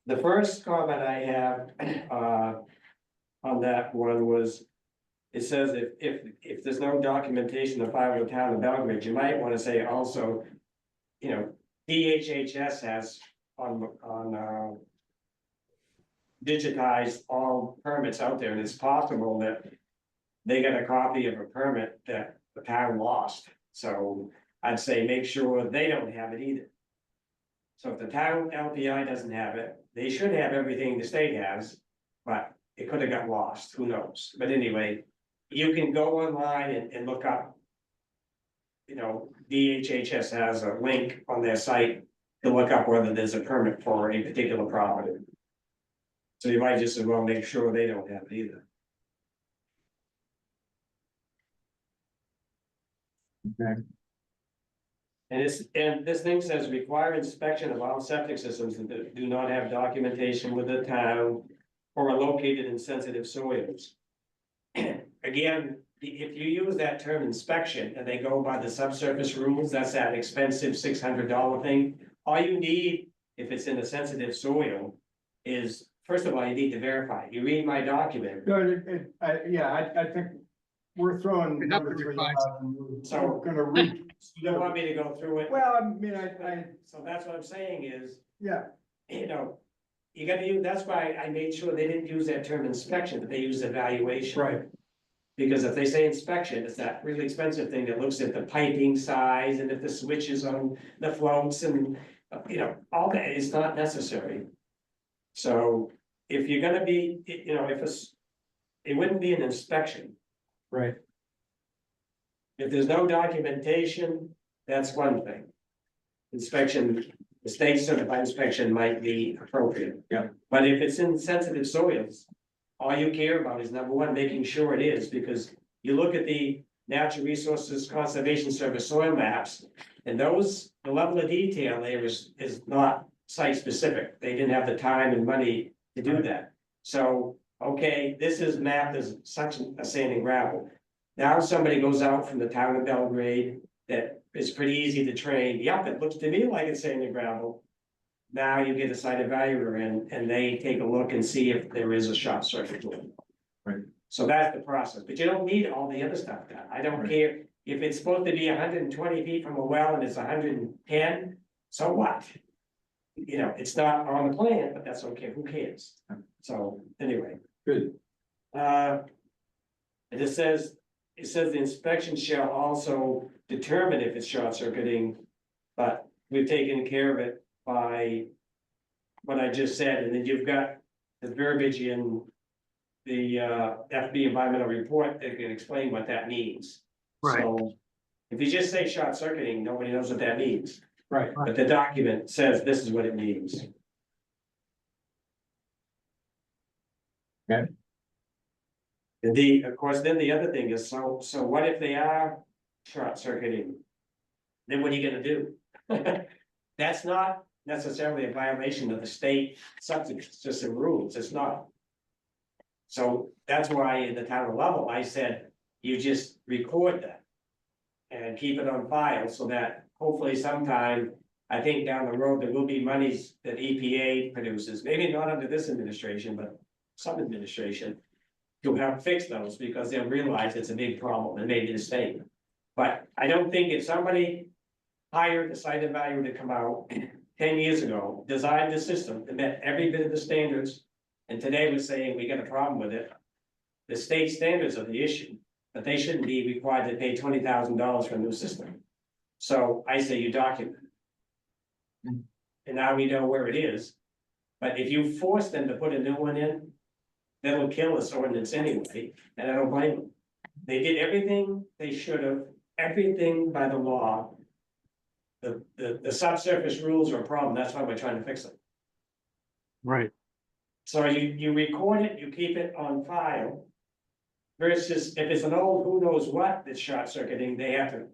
B: the first comment I have, on that one was. It says if there's no documentation to file with the town of Belgrade, you might wanna say also. You know, DHHS has on digitized all permits out there, and it's possible that. They got a copy of a permit that the town lost, so I'd say make sure they don't have it either. So if the town LPI doesn't have it, they should have everything the state has, but it could have got lost, who knows? But anyway, you can go online and look up. You know, DHHS has a link on their site to look up whether there's a permit for a particular property. So you might just as well make sure they don't have it either.
D: okay,
B: And this thing says require inspection of all septic systems that do not have documentation with the town or are located in sensitive soils. Again, if you use that term inspection and they go by the subsurface rules, that's that expensive $600 thing. All you need, if it's in a sensitive soil, is, first of all, you need to verify. You read my document.
D: no, I think we're throwing
G: We have
D: number
G: to
D: 3
G: revise
D: out, and we're
B: So-
D: gonna read.
B: You don't want me to go through it?
D: Well, I mean, I,
B: So that's what I'm saying is,
D: yeah,
B: you know, you gotta use, that's why I made sure they didn't use that term inspection, but they used evaluation.
D: right,
B: Because if they say inspection, it's that really expensive thing that looks at the piping size and if the switches on the floats and, you know, all that is not necessary. So if you're gonna be, you know, it wouldn't be an inspection.
D: right,
B: If there's no documentation, that's one thing. Inspection, the state certified inspection might be appropriate.
D: Yeah.
B: But if it's in sensitive soils, all you care about is number one, making sure it is, because you look at the Natural Resources Conservation Service soil maps. And those, the level of detail there is not site specific. They didn't have the time and money to do that. So, okay, this is mapped as such a sand and gravel. Now somebody goes out from the town of Belgrade that is pretty easy to train. Yep, it looks to me like it's sand and gravel. Now you get a site evaluator in and they take a look and see if there is a short circuit to it.
D: Right.
B: So that's the process, but you don't need all the other stuff done. I don't
D: Right.
B: care if it's supposed to be 120 feet from a well and it's 110, so what? You know, it's not on the plan, but that's okay, who cares? So anyway.
D: good,
B: It says the inspection shall also determine if it's short circuiting, but we've taken care of it by what I just said, and then you've got the verbiage in the FB environmental report that can explain what that means.
G: Right.
B: So if you just say short circuiting, nobody knows what that means.
E: Right.
B: But the document says this is what it means.
E: Okay.
B: Of course, then the other thing is, so what if they are short circuiting? Then what are you gonna do? That's not necessarily a violation of the state septic system rules, it's not. So that's why in the town level, I said, you just record that. And keep it on file so that hopefully sometime, I think down the road, there will be monies that EPA produces, maybe not under this administration, but some administration. To help fix those because they'll realize it's a big problem and made a mistake. But I don't think if somebody hired a site evaluator to come out 10 years ago, designed the system and met every bit of the standards. And today we're saying we got a problem with it. The state standards are the issue, but they shouldn't be required to pay $20,000 for a new system. So I say you document it. And now we know where it is. But if you force them to put a new one in, that'll kill this ordinance anyway, and I don't blame them. They did everything they should have, everything by the law. The subsurface rules are a problem, that's why we're trying to fix them.
G: Right.
B: So you record it, you keep it on file. Versus if it's an old who knows what that's short circuiting, they have to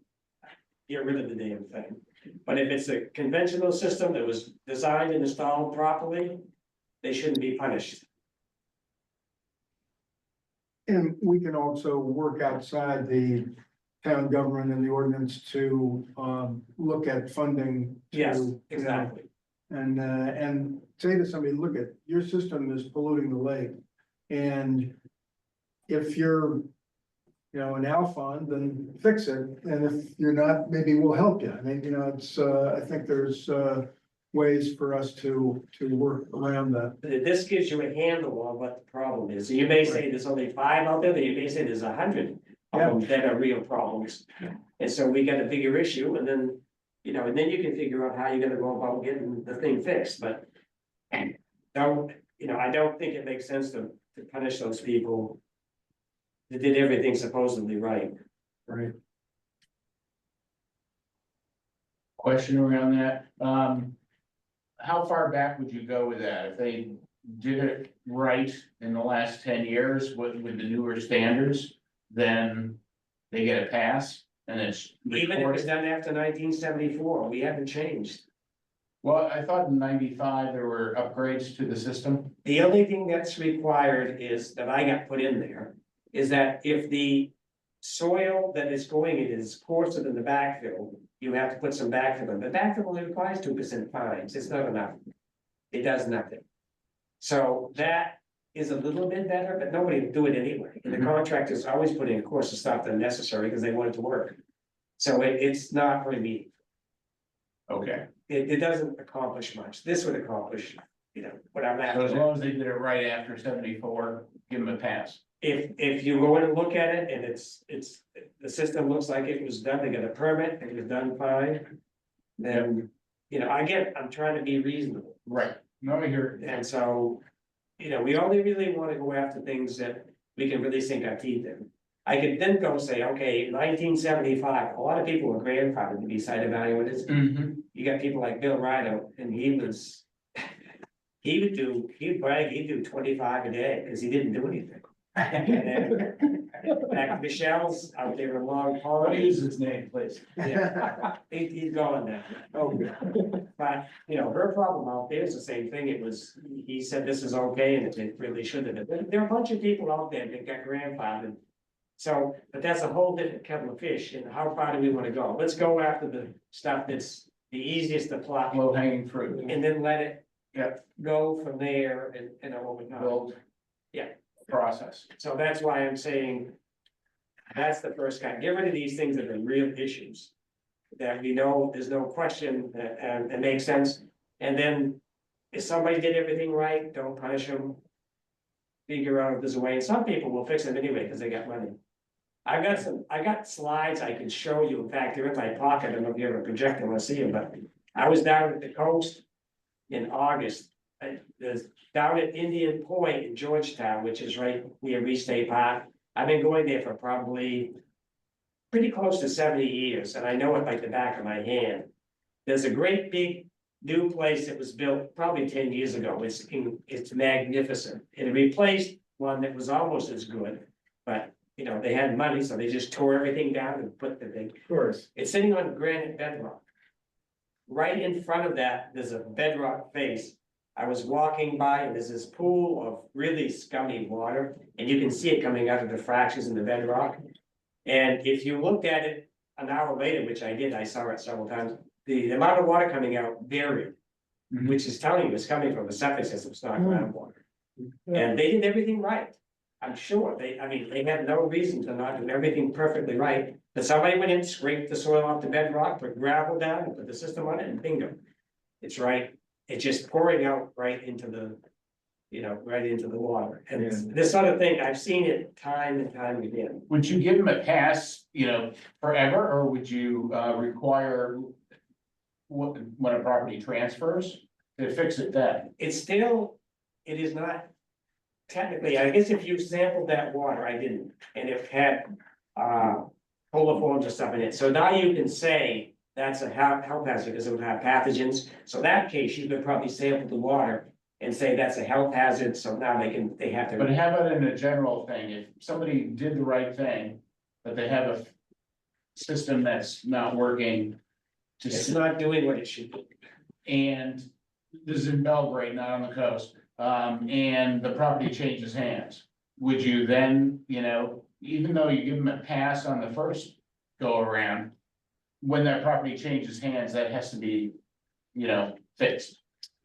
B: get rid of the damn thing. But if it's a conventional system that was designed and installed properly, they shouldn't be punished.
D: And we can also work outside the town government and the ordinance to look at funding.
B: Yes,
D: to,
B: exactly.
D: And say to somebody, look at, your system is polluting the lake. And if you're, an Alphon, then fix it. And if you're not, maybe we'll help you. I mean, it's, I think there's ways for us to work around that.
B: This gives you a handle on what the problem is. You may say there's only 5 out there, but you may say there's 100 of them that are real problems. And so we got a bigger issue and then, and then you can figure out how you're gonna go about getting the thing fixed, but. Don't, I don't think it makes sense to punish those people. That did everything supposedly right.
D: Right.
I: Question around that, how far back would you go with that? If they did it right in the last 10 years with the newer standards, then they get a pass and it's
B: Even if it's
I: recorded?
B: done after 1974, we haven't changed.
I: Well, I thought in 95 there were upgrades to the system.
B: The only thing that's required is, that I got put in there, is that if the soil that is going in is coarser than the backfill, you have to put some backfill in. The backfill only requires 2% fines, it's not enough. It does nothing. So that is a little bit better, but nobody would do it anyway. And the contractors always put in course of stuff that's necessary because they want it to work. So it's not really,
I: Okay,
B: it doesn't accomplish much. This would accomplish, what I'm
I: so as
B: after.
I: long as they did it right after 74, give them a pass.
B: If you go in and look at it and it's, the system looks like it was done, they got a permit, it was done fine. Then, I'm trying to be reasonable.
I: Right. No, I hear it.
B: And so, we only really wanna go after things that we can really sink our teeth in. I could then go say, okay, 1975, a lot of people were grandfathered to be site evaluators. You got people like Bill Rido, and he'd brag, he'd do 25 a day, cause he didn't do anything. Like Michelle's out there in Long Pond.
I: Use his name, please.
B: Yeah, he's gone now.
D: Oh, good.
B: But, her problem out there is the same thing. It was, he said this is okay and it really shouldn't have been. There are a bunch of people out there that got grandfathered. So, but that's a whole different kettle of fish. And how far do we want to go? Let's go after the stuff that's the easiest to plot
I: Low hanging fruit.
B: and then let it
I: Yeah.
B: go from there and over time.
I: Build.
B: Yeah.
I: Process.
B: So that's why I'm saying. That's the first kind. Get rid of these things that are real issues. That we know, there's no question that, it makes sense. And then if somebody did everything right, don't punish them. Figure out if there's a way, and some people will fix them anyway, because they got money. I got slides I can show you. In fact, they're in my pocket. I don't know if you have a projector, want to see them, but I was down at the coast in August. There's down at Indian Point in Georgetown, which is right near Reese State Park. I've been going there for probably pretty close to 70 years, and I know it like the back of my hand. There's a great big new place that was built probably 10 years ago. It's magnificent. It replaced one that was almost as good. But, you know, they had money, so they just tore everything down and put the big,
D: Of course.
B: it's sitting on granite bedrock. Right in front of that, there's a bedrock face. I was walking by and there's this pool of really scummy water, and you can see it coming out of the fractures in the bedrock. And if you looked at it an hour later, which I did, I saw it several times, the amount of water coming out varied.
I: Mhm.
B: Which is telling you it's coming from the septic system, it's not
C: Mm.
B: groundwater. And they did everything right. I'm sure they had no reason to not do everything perfectly right. But somebody went in, scraped the soil off the bedrock, put gravel down, and put the system on it, and bingo. It's right, it's just pouring out right into the, you know, right into the water. And it's this sort of thing, I've seen it time and time again.
I: Would you give them a pass, you know, forever, or would you require when a property transfers to fix it then?
B: It's still, it is not technically, I guess if you sampled that water, I didn't, and it had coliforms or stuff in it, so now you can say that's a health hazard because it would have pathogens. So in that case, you could probably sample the water and say that's a health hazard, so now they have
I: But
B: to.
I: how about in a general thing, if somebody did the right thing, but they have a system that's not working.
B: It's not doing what it should do.
I: And this is in Belgrade, not on the coast, and the property changes hands. Would you then, you know, even though you give them a pass on the first go around, when that property changes hands, that has to be, you know, fixed?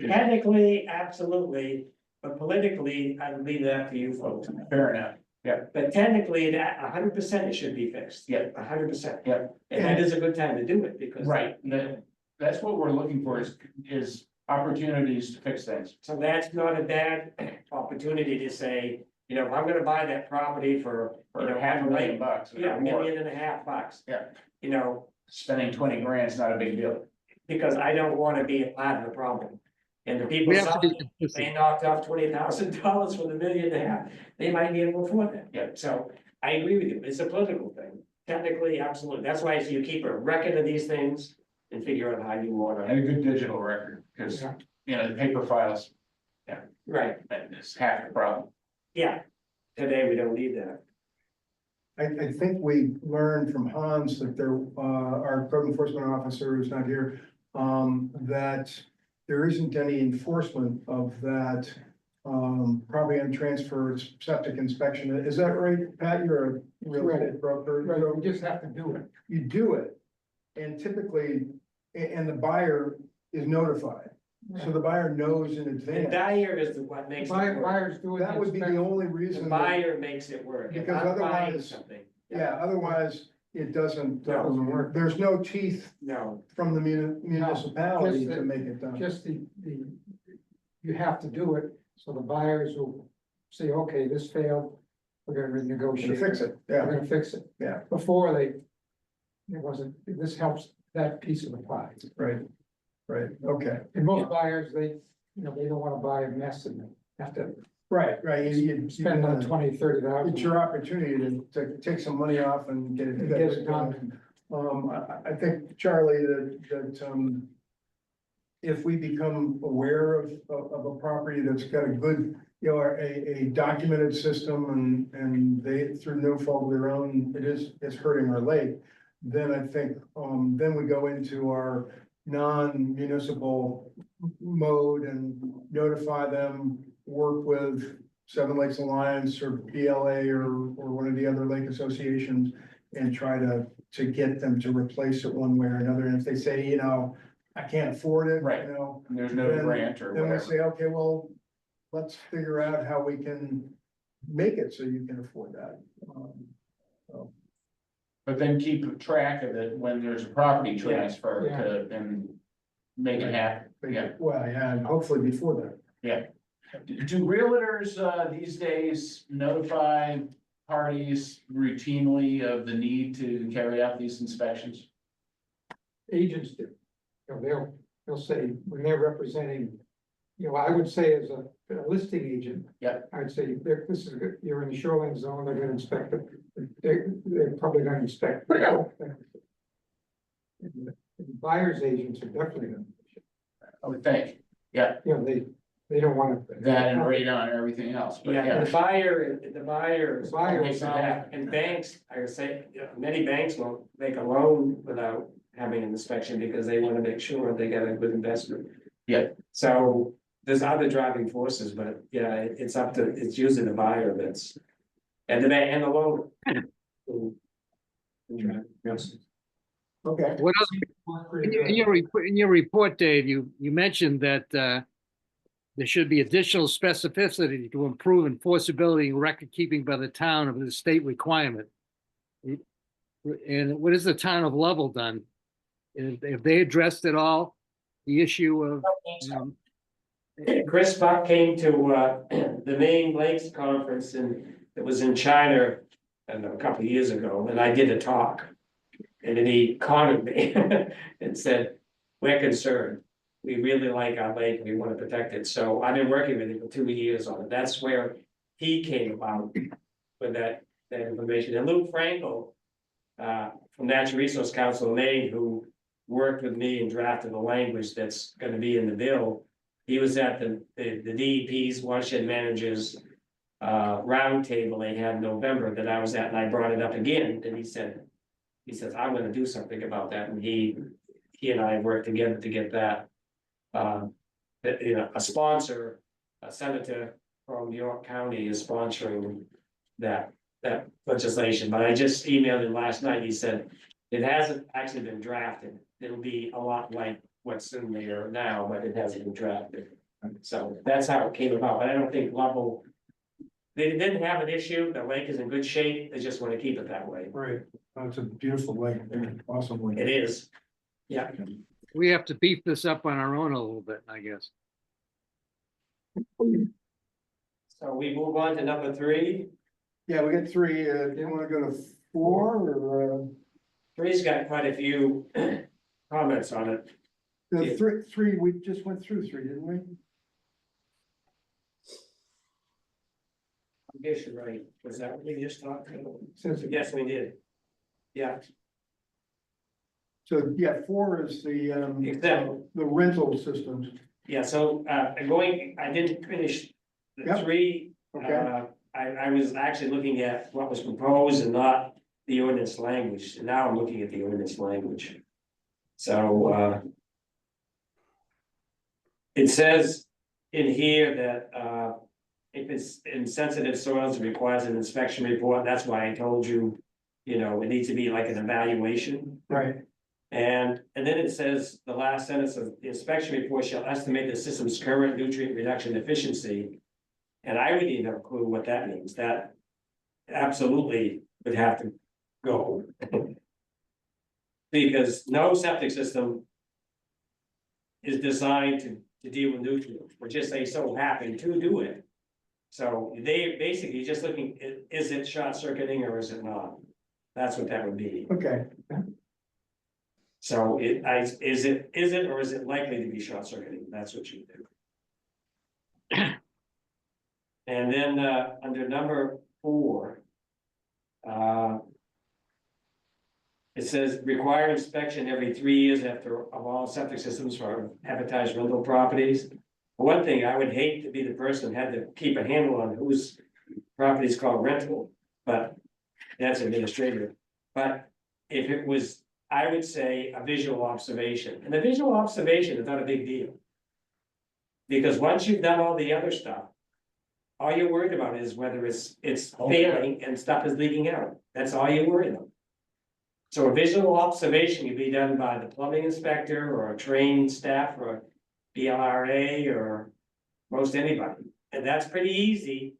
B: Technically, absolutely, but politically, I would leave that to you folks.
I: Fair enough.
B: But technically, at 100% it should be fixed.
I: Yeah.
B: 100%.
I: Yeah.
B: And that is a good time to do it because.
I: Right, that's what we're looking for is opportunities to fix things.
B: So that's not a bad opportunity to say, you know, if I'm gonna buy that property for, you know,
I: $500,000
B: yeah,
I: or more.
B: $1.5 million.
I: Yeah.
B: You know,
I: Spending 20 grand is not a big deal.
B: because I don't wanna be a part of the problem. And the people,
G: We have to be
B: they
G: consistent.
B: knocked off $20,000 for the $1.5 million, they might be able to afford that.
I: Yeah.
B: So I agree with you, it's a political thing, technically, absolutely, that's why you keep a record of these things and figure out how you wanna.
I: And a good digital record, because,
E: Yeah.
I: you know, the paper files,
B: Right,
I: that is half the problem.
B: yeah, today we don't need that.
D: I think we learned from Hans that our code enforcement officer is not here, that there isn't any enforcement of that, property and transfer septic inspection. Is that right, Pat? You're a real estate broker.
E: Right,
D: So
E: we just have to do it.
D: you do it, and typically, and the buyer is notified, so the buyer knows in
B: The
D: advance.
B: buyer is the what makes it work.
E: Buyers do it.
D: That would be the only
B: The
D: reason. that-
B: buyer makes it work. If
D: Because
B: I'm buying
D: otherwise-
B: something,
D: Yeah, otherwise, it doesn't
B: Doesn't
D: work. There's no teeth
B: no,
D: from the municipality
E: just
D: to
E: the-
D: make it done.
E: Just you have to do it, so the buyers will say, okay, this failed, we're gonna renegotiate.
D: To fix it,
E: We're
D: yeah,
E: gonna fix it.
D: Yeah.
E: Before it wasn't, this helps that piece of the pie.
D: right, okay.
E: And most buyers, they don't wanna buy a mess and have to
D: Right, you
E: spend on 20, 30,000.
D: it's your opportunity to take some money off and get it
E: To get it
D: fixed.
E: done.
D: I think, Charlie, that if we become aware of a property that's got a good, you know, a documented system and they, through no fault of their own, it's hurting our lake, then I think, then we go into our non-municipal mode and notify them, work with Seven Lakes Alliance or BLA or one of the other lake associations and try to get them to replace it one way or another. And if they say, you know, I can't afford it,
I: Right.
D: you know,
I: There's no
D: Then-
I: grant or
D: then we
I: whatever.
D: say, okay, well, let's figure out how we can make it so you can afford that.
I: But then keep track of it when there's a property transfer
E: Yeah.
I: and make it happen. Yeah.
D: Well, yeah, and hopefully before that.
I: Do realtors, these days notify parties routinely of the need to carry out these inspections?
E: Agents do. They'll say, when they're representing, I would say as a listing agent.
I: Yeah.
E: I'd say, this is, you're in the shoreline zone, they're gonna inspect it, they're probably gonna inspect. buyer's agents are definitely gonna,
I: I would think, yeah,
E: you know, they don't wanna.
I: that and radon and everything else, but
B: Yeah,
I: yeah.
B: the buyer.
E: The buyer
B: Makes it happen. And banks, I would say, many banks won't make a loan without having an inspection because they wanna make sure they get a good investment.
I: Yeah.
B: So there's other driving forces, but yeah, it's up to, it's usually the buyer that's. And the bank and the loan. Yes.
E: Okay.
G: What else, in your report, Dave, you mentioned that, there should be additional specificity to improve enforceability and record keeping by the town of the state requirement. And what has the town of Lovell done? Have they addressed at all the issue of,
B: Chris Buck came to the Maine Lakes Conference and it was in China, I don't know, a couple of years ago, and I did a talk. And then he cornered me and said, we're concerned. We really like our lake, we want to protect it. So I've been working with him for 2 years on it. That's where he came about with that information. And Luke Frankel from Natural Resource Council of Maine, who worked with me and drafted the language that's gonna be in the bill. He was at the DEP's watershed managers roundtable they had in November that I was at, and I brought it up again, and he says, I'm gonna do something about that, and he and I worked together to get that. A sponsor, a senator from York County is sponsoring that legislation, but I just emailed him last night, he said. It hasn't actually been drafted, it'll be a lot like what's in there now, but it hasn't been drafted. So that's how it came about, but I don't think Lovell. They didn't have an issue, the lake is in good shape, they just wanna keep it that way.
D: Right, it's a beautiful lake, awesome lake.
B: It is. Yeah,
G: we have to beef this up on our own a little bit, I guess.
B: so we move on to number 3.
D: Yeah, we got 3, do you wanna go to 4 or,
B: 3's got quite a few comments on it.
D: the 3, we just went through 3, didn't we?
B: I guess you're right, was that what we just talked about?
E: Says
B: Yes, we did. Yeah,
D: So, yeah, 4 is the,
B: Except-
D: the rental systems,
B: yeah, so I didn't finish the
D: Yep.
B: 3.
D: okay?
B: I was actually looking at what was proposed and not the ordinance language, and now I'm looking at the ordinance language. So, it says in here that, if it's in sensitive soils, it requires an inspection report, that's why I told you, it needs to be like an evaluation.
D: Right.
B: And then it says, the last sentence of the inspection report shall estimate the system's current nutrient reduction efficiency. And I wouldn't even have a clue what that means, that absolutely would have to go. Because no septic system is designed to deal with nutrients, or just they so happen to do it. So they basically just looking, is it short circuiting or is it not? That's what that would be.
D: Okay,
B: So is it or is it likely to be short circuiting? That's what you do. And then under number 4. It says require inspection every 3 years of all septic systems for advertised rental properties. One thing, I would hate to be the person who had to keep a handle on whose property is called rental, but that's administrative. But if it was, I would say a visual observation, and the visual observation is not a big deal. Because once you've done all the other stuff, all you're worried about is whether it's failing and stuff is leaking out. That's all you're worried about. So a visual observation can be done by the plumbing inspector or a trained staff or BLRA or most anybody. And that's pretty easy,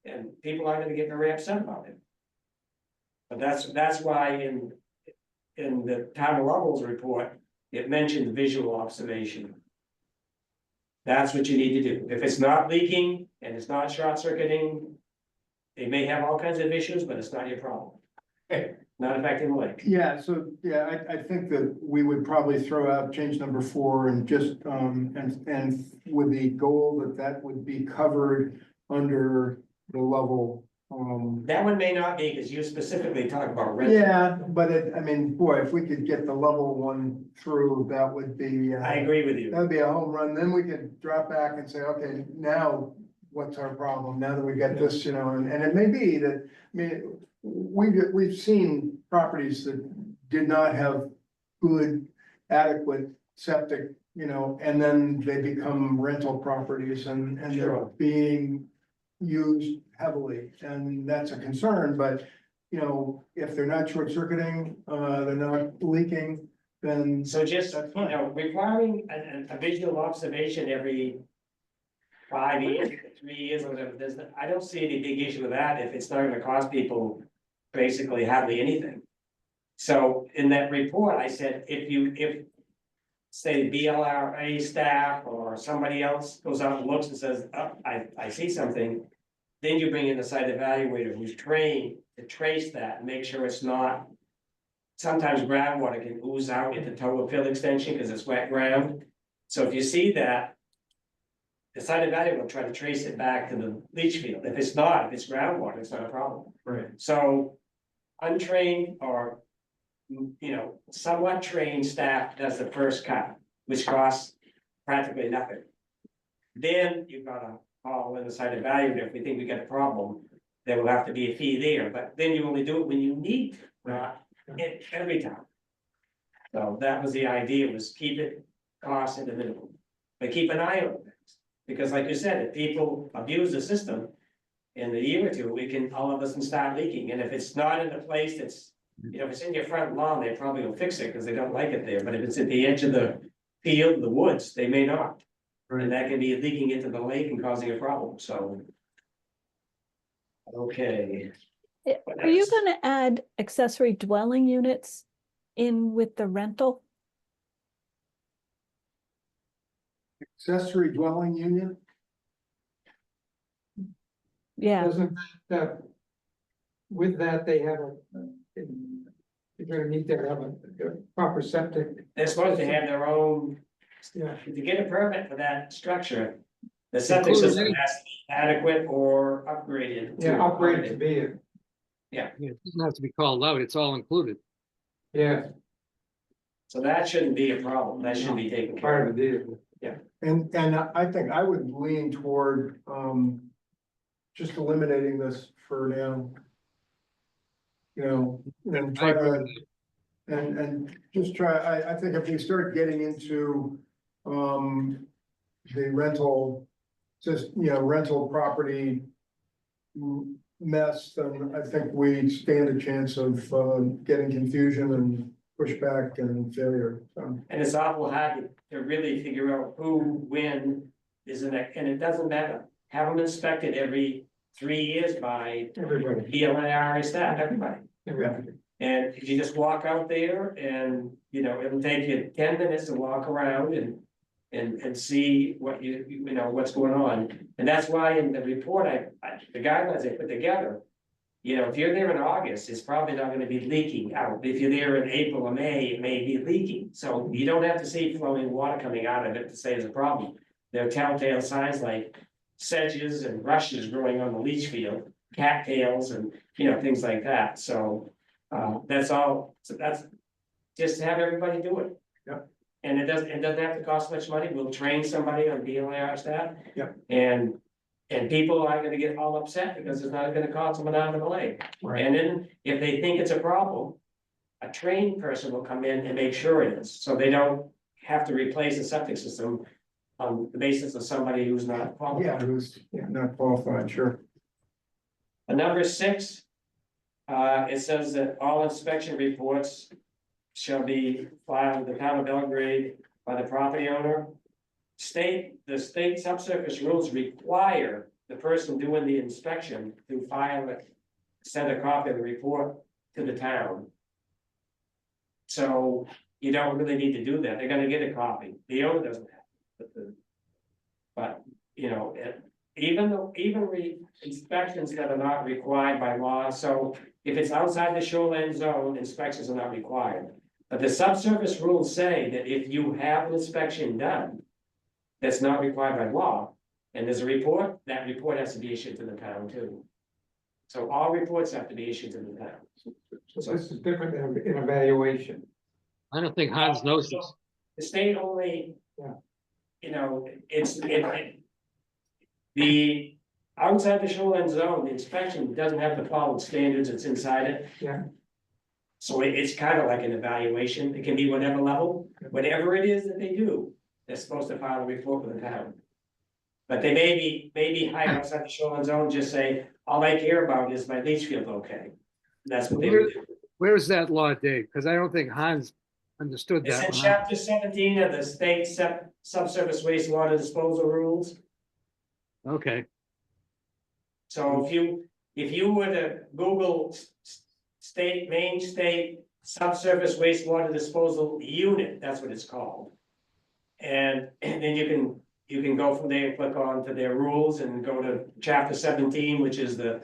B: and people aren't gonna get very upset about it. But that's why in the town of Lovell's report, it mentioned visual observation. That's what you need to do. If it's not leaking and it's not short circuiting, they may have all kinds of issues, but it's not your problem. Not affecting the lake.
D: yeah, so, yeah, I think that we would probably throw out change number 4 and just, and with the goal that would be covered under the level.
B: That one may not be, because you specifically talk about rental.
D: Yeah, but I mean, boy, if we could get the level one through, that would be.
B: I agree with you.
D: That would be a home run, then we could drop back and say, okay, now what's our problem, now that we got this, and it may be that, I mean, we've seen properties that did not have good, adequate septic, and then they become rental properties and they're
B: Sure.
D: being used heavily, and that's a concern, but, if they're not short circuiting, they're not leaking, then.
B: So just,
D: That's fine.
B: requiring a visual observation every 5 years, 3 years, or whatever, I don't see any big issue with that if it's not gonna cost people basically hardly anything. So in that report, I said, if say BLRA staff or somebody else goes out and looks and says, oh, I see something, then you bring in the site evaluator who's trained to trace that and make sure it's not. Sometimes groundwater can ooze out into total fill extension because it's wet ground. So if you see that, the site evaluator will try to trace it back to the leach field. If it's not, if it's groundwater, it's not a problem.
D: Right.
B: So untrained or, somewhat trained staff does the first cut, which costs practically nothing. Then you've got to call in the site evaluator. If we think we got a problem, there will have to be a fee there, but then you only do it when you need to, not every time. So that was the idea, was keep it cost in the minimum, but keep an eye on things. Because like you said, if people abuse the system, in a year or two, we can, all of us can start leaking, and if it's not in a place that's, if it's in your front lawn, they probably will fix it because they don't like it there, but if it's at the edge of the field, the woods, they may not. And that can be leaking into the lake and causing a problem, so. Okay.
H: Are you gonna add accessory dwelling units in with the rental?
D: Accessory dwelling unit,
H: Yeah,
E: Doesn't that, with that, they have you're gonna need to have a proper septic.
B: They're supposed to have their own,
E: Yeah.
B: to get a permit for that structure. The septic
G: Including
B: system
G: any-
B: has to be adequate or upgraded. to
E: Yeah, upgraded to
B: accommodate.
E: be it.
G: Yeah, it doesn't have to be called out, it's all included.
E: Yeah,
B: So that shouldn't be a problem, that should be taken care
E: part
B: of.
E: of the deal.
D: and I think I would lean toward, just eliminating this for now. And
G: I
D: try
G: agree
D: to,
G: with you.
D: and just try, I think if we start getting into, the rental, just, rental property mess, then I think we stand a chance of, getting confusion and pushback and failure, so.
B: And it's awful hard to really figure out who, when, isn't it, and it doesn't matter. Have them inspected every 3 years by
E: Everybody,
B: BLNR staff, everybody.
E: everybody.
B: And if you just walk out there and, it'll take you 10 minutes to walk around and see what what's going on. And that's why in the report, the guidelines I put together, if you're there in August, it's probably not gonna be leaking out. If you're there in April or May, it may be leaking. So you don't have to see flowing water coming out of it to say it's a problem. There are telltale signs like sedges and rushes growing on the leach field, cattails and, things like that. So that's all, so that's just to have everybody do it.
D: Yep.
B: And it doesn't have to cost much money. We'll train somebody on BLAR staff.
D: Yep.
B: And people aren't gonna get all upset because it's not gonna cost them an arm and a leg.
D: Right.
B: And then if they think it's a problem, a trained person will come in and make sure it is, so they don't have to replace the septic system on the basis of somebody who's not qualified.
D: Yeah, who's not qualified, sure.
B: Number 6, it says that all inspection reports shall be filed with the town of Belgrade by the property owner. The state subsurface rules require the person doing the inspection to send a copy of the report to the town. So you don't really need to do that, they're gonna get a copy, the owner doesn't have it. But, even inspections that are not required by law, so if it's outside the shoreline zone, inspections are not required. But the subsurface rules say that if you have an inspection done that's not required by law, and there's a report, that report has to be issued to the town too. So all reports have to be issued to the town.
E: So this is different than an evaluation.
G: I don't think Hans knows this.
B: The state only.
E: Yeah.
B: You know, the outside the shoreline zone, the inspection doesn't have to follow the standards, it's inside it.
E: Yeah.
B: So it's kind of like an evaluation, it can be whatever level, whatever it is that they do, they're supposed to file a report with the town. But they maybe hide outside the shoreline zone, just say, all I care about is my leach field, okay? That's what they would do.
G: Where is that law, Dave? Because I don't think Hans understood
B: It's
G: that.
B: in
G: when I-
B: chapter 17 of the state subsurface wastewater disposal rules.
G: Okay,
B: So if you were to Google Maine State Subsurface Wastewater Disposal Unit, that's what it's called. And then you can go from there and click on to their rules and go to chapter 17, which is the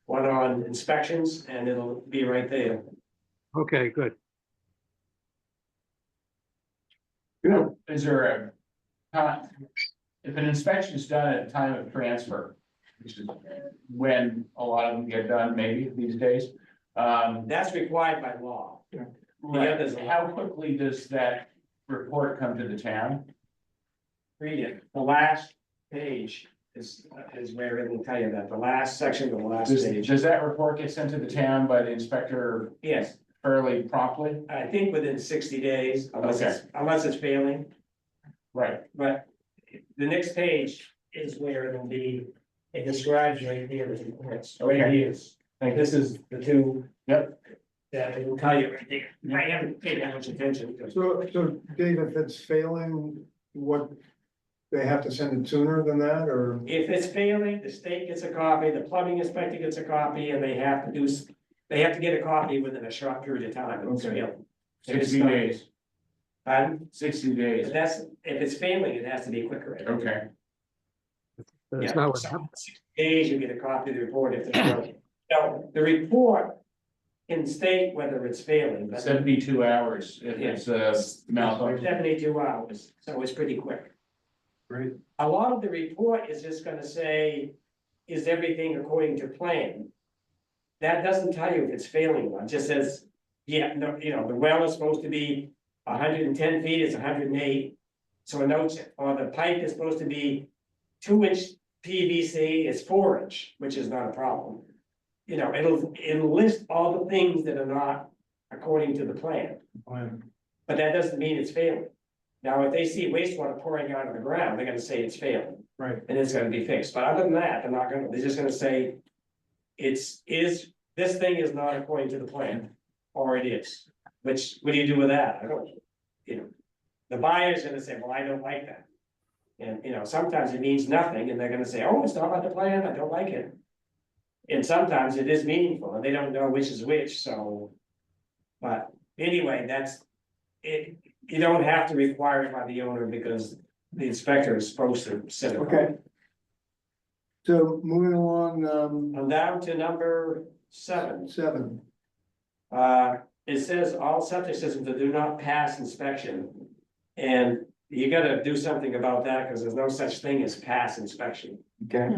B: one on inspections, and it'll be right there.
G: okay, good.
I: Is there if an inspection is done at time of transfer, which is when a lot of them get done maybe these days.
B: That's required by law.
I: Right,
B: others-
I: how quickly does that report come to the town?
B: Read it. The last page is where it will tell you that, the last section of the last page.
I: Does that report get sent to the town by the inspector
B: Yes,
I: fairly promptly?
B: I think within 60 days, unless it's failing.
I: Right,
B: But the next page is where it'll be, it describes right here, the reports, right
I: Okay.
B: here. Like this is the two.
I: Yep.
B: That it will tell you right there. I haven't paid that much attention because
D: So Dave, if it's failing, what, they have to send it sooner than that, or?
B: if it's failing, the state gets a copy, the plumbing inspector gets a copy, and they have to get a copy within a short period of time. If it's
D: Okay.
B: failing.
I: 60 days,
B: And
I: 60 days,
B: if it's failing, it has to be quicker.
I: okay.
G: But it's
B: Yeah,
G: not what
B: so
G: happened.
B: 60 days, you get a copy of the report if it's failing. Now, the report can state whether it's failing, but
I: 72 hours if it's malfunction.
B: 72 hours, so it's pretty quick.
D: Great.
B: A lot of the report is just gonna say, is everything according to plan? That doesn't tell you if it's failing, or not. It just says, yeah, no, you know, the well is supposed to be 110 feet, it's 108. So it notes it, or the pipe is supposed to be 2-inch PVC, it's 4-inch, which is not a problem. You know, it'll list all the things that are not according to the plan. But that doesn't mean it's failing. Now, if they see wastewater pouring out of the ground, they're gonna say it's failing.
D: Right.
B: And it's gonna be fixed, but other than that, they're just gonna say. This thing is not according to the plan, or it is, which, what do you do with that? I don't, you know. The buyer's gonna say, well, I don't like that. And, you know, sometimes it means nothing, and they're gonna say, oh, it's not about the plan, I don't like it. And sometimes it is meaningful, and they don't know which is which, so. But anyway, that's it, you don't have to require it by the owner because the inspector is supposed to set it.
D: Okay. So moving along,
B: I'm down to number 7.
D: 7,
B: It says all septic systems that do not pass inspection. And you gotta do something about that, because there's no such thing as pass inspection.
D: okay,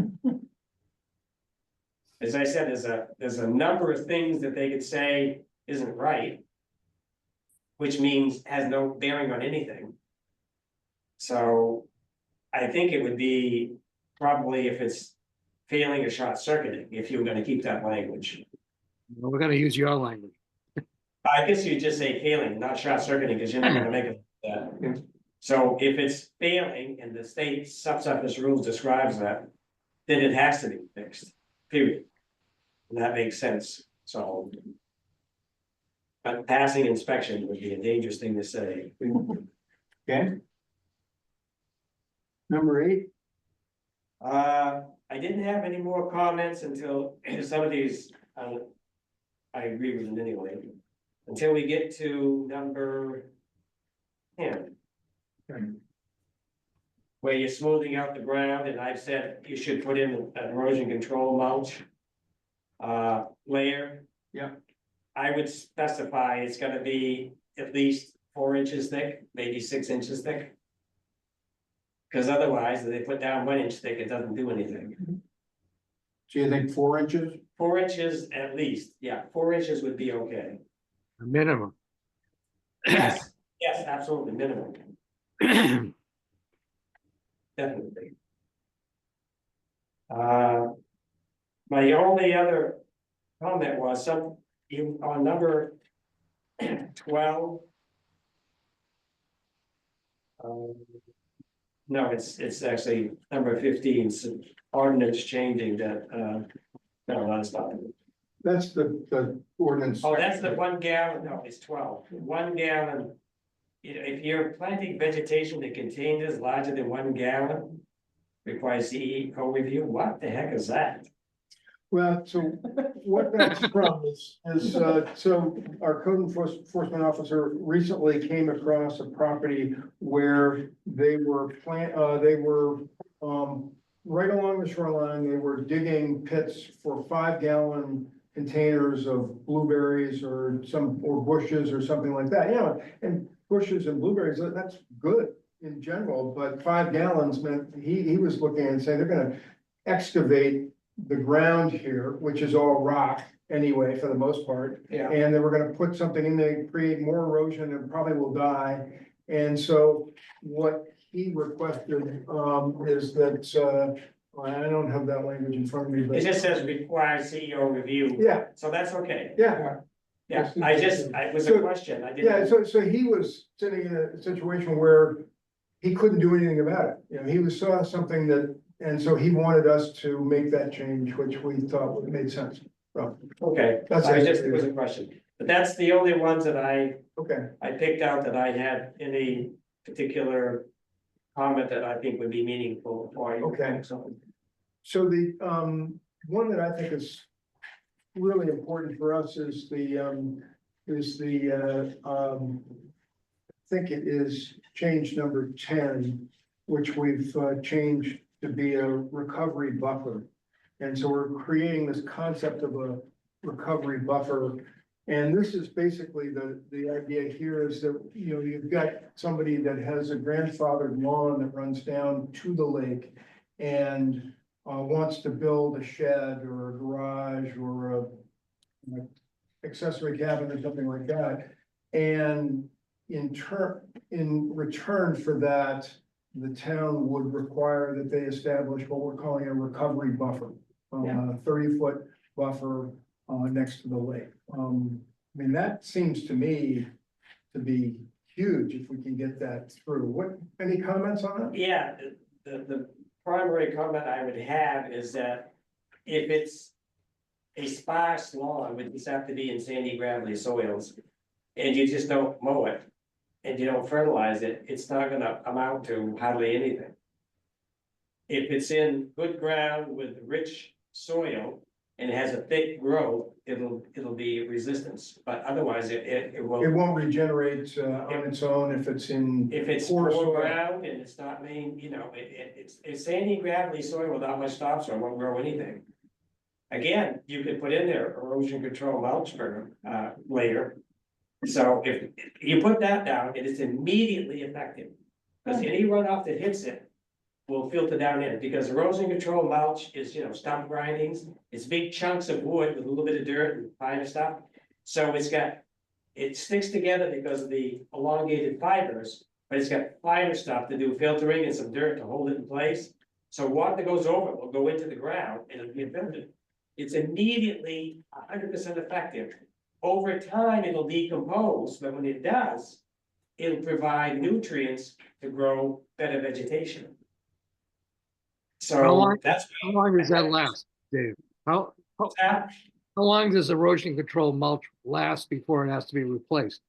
B: As I said, there's a number of things that they could say isn't right. Which means has no bearing on anything. So I think it would be probably if it's failing or short circuiting, if you were gonna keep that language.
G: We're gonna use your language.
B: I guess you just say failing, not short circuiting, because you're not gonna make it
E: Yeah.
B: that. So if it's failing and the state subsurface rules describes that, then it has to be fixed, period. And that makes sense, so. But passing inspection would be a dangerous thing to say.
D: okay. Number 8,
B: I didn't have any more comments until some of these, I agree with them anyway. Until we get to number 10. Where you're smoothing out the ground, and I've said you should put in an erosion control mulch. Layer.
D: Yeah.
B: I would specify it's gonna be at least 4 inches thick, maybe 6 inches thick. Cause otherwise, if they put down 1 inch thick, it doesn't do anything.
D: So you think 4 inches?
B: 4 inches at least, yeah, 4 inches would be okay.
G: A minimum.
B: Yes, yes, absolutely, minimum, definitely. My only other comment was on number 12. No, it's actually number 15, so ordinance changing that, no, that's not.
D: That's the ordinance.
B: Oh, that's the 1 gallon, no, it's 12, 1 gallon. You know, if you're planting vegetation in containers larger than 1 gallon, requires CEO review, what the heck is that?
D: Well, so what that's from is, so our code enforcement officer recently came across a property where they were right along the shoreline, they were digging pits for 5-gallon containers of blueberries or bushes or something like that, you know, and bushes and blueberries, that's good in general, but 5 gallons meant, he was looking and saying they're gonna excavate the ground here, which is all rock anyway, for the most part.
B: Yeah.
D: And then we're gonna put something in there, create more erosion and probably will die. And so what he requested, is that, I don't have that language in front of me,
B: It
D: but.
B: just says require CEO review.
D: Yeah,
B: So that's okay.
D: yeah,
B: Yeah, it was a
D: So-
B: question, I
D: yeah,
B: didn't.
D: so he was sitting in a situation where he couldn't do anything about it. You know, he saw something that, and so he wanted us to make that change, which we thought made sense. So,
B: Okay,
D: That's
B: it was a question, but that's the only ones that I
D: okay,
B: picked out that I had any particular comment that I think would be meaningful for you.
D: Okay.
B: So,
D: so the, one that I think is really important for us is I think it is change number 10, which we've changed to be a recovery buffer. And so we're creating this concept of a recovery buffer. And this is basically the idea here is that, you know, you've got somebody that has a grandfathered lawn that runs down to the lake and wants to build a shed or a garage or a accessory cabin or something like that. And in return for that, the town would require that they establish what we're calling a recovery buffer.
B: Yeah.
D: A 30-foot buffer next to the lake. I mean, that seems to me to be huge if we can get that through. Any comments on that?
B: yeah, the primary comment I would have is that if it's a sparse lawn, which is have to be in sandy gravelly soils, and you just don't mow it, and you don't fertilize it, it's not gonna amount to hardly anything. If it's in good ground with rich soil and it has a thick growth, it'll be resistance, but otherwise it
D: It
B: will.
D: won't regenerate on its own if it's in.
B: If it's
D: poor
B: poor
D: soil.
B: ground and it's not you know, it's sandy gravelly soil without much topsoil, won't grow anything. Again, you could put in there erosion control mulch for later. So if you put that down, it is immediately effective. Because any runoff that hits it will filter down in, because erosion control mulch is, you know, stump grindings, it's big chunks of wood with a little bit of dirt and finer stuff. So it sticks together because of the elongated fibers, but it's got finer stuff to do filtering and some dirt to hold it in place. So water that goes over it will go into the ground and it'll be filtered. It's immediately 100% effective. Over time, it'll decompose, but when it does, it'll provide nutrients to grow better vegetation.
G: How
B: So
G: long-
B: that's.
G: How long does that last, Dave? How long does erosion control mulch last before it has to be replaced?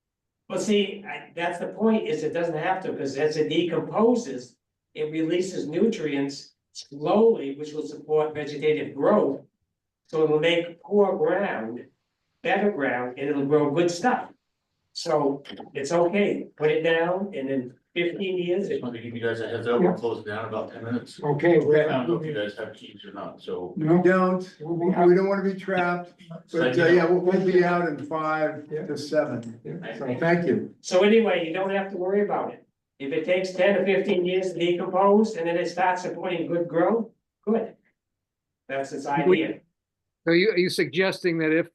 B: Well, see, that's the point, is it doesn't have to, because as it decomposes, it releases nutrients slowly, which will support vegetative growth. So it'll make poor ground better ground, and it'll grow good stuff. So it's okay, put it down, and in 15 years,
J: Just wanted to give you guys a heads up, we're closing down about 10 minutes.
E: Okay.
J: I don't know if you guys have keys or not, so.
D: We don't, we don't want to be trapped, but yeah, we'll be out in 5 to 7. So thank you.
B: so anyway, you don't have to worry about it. If it takes 10 or 15 years to decompose, and then it starts supporting good growth, good. That's its idea.
G: So are you suggesting that if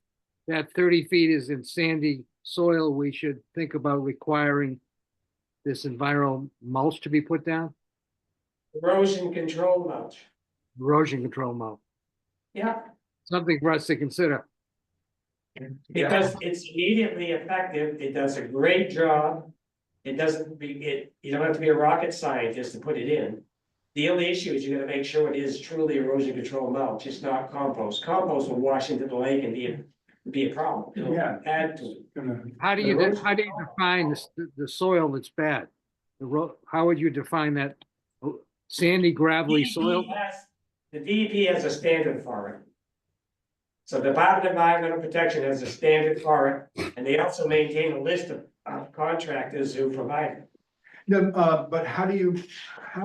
G: that 30 feet is in sandy soil, we should think about requiring this enviro mulch to be put down?
B: Erosion control mulch.
G: Erosion control mulch,
B: Yeah,
G: something for us to consider.
B: because it's immediately effective. It does a great job. It doesn't be, you don't have to be a rocket scientist to put it in. The only issue is you gotta make sure it is truly erosion control mulch. It's not compost. Compost will wash into the lake and be a problem. It'll
D: Yeah.
B: add to it.
G: How do you define the soil that's bad? How would you define that sandy gravelly soil?
B: The DEP has a standard for it. So the Department of Environmental Protection has a standard for it, and they also maintain a list of contractors who provide it.
D: No, but how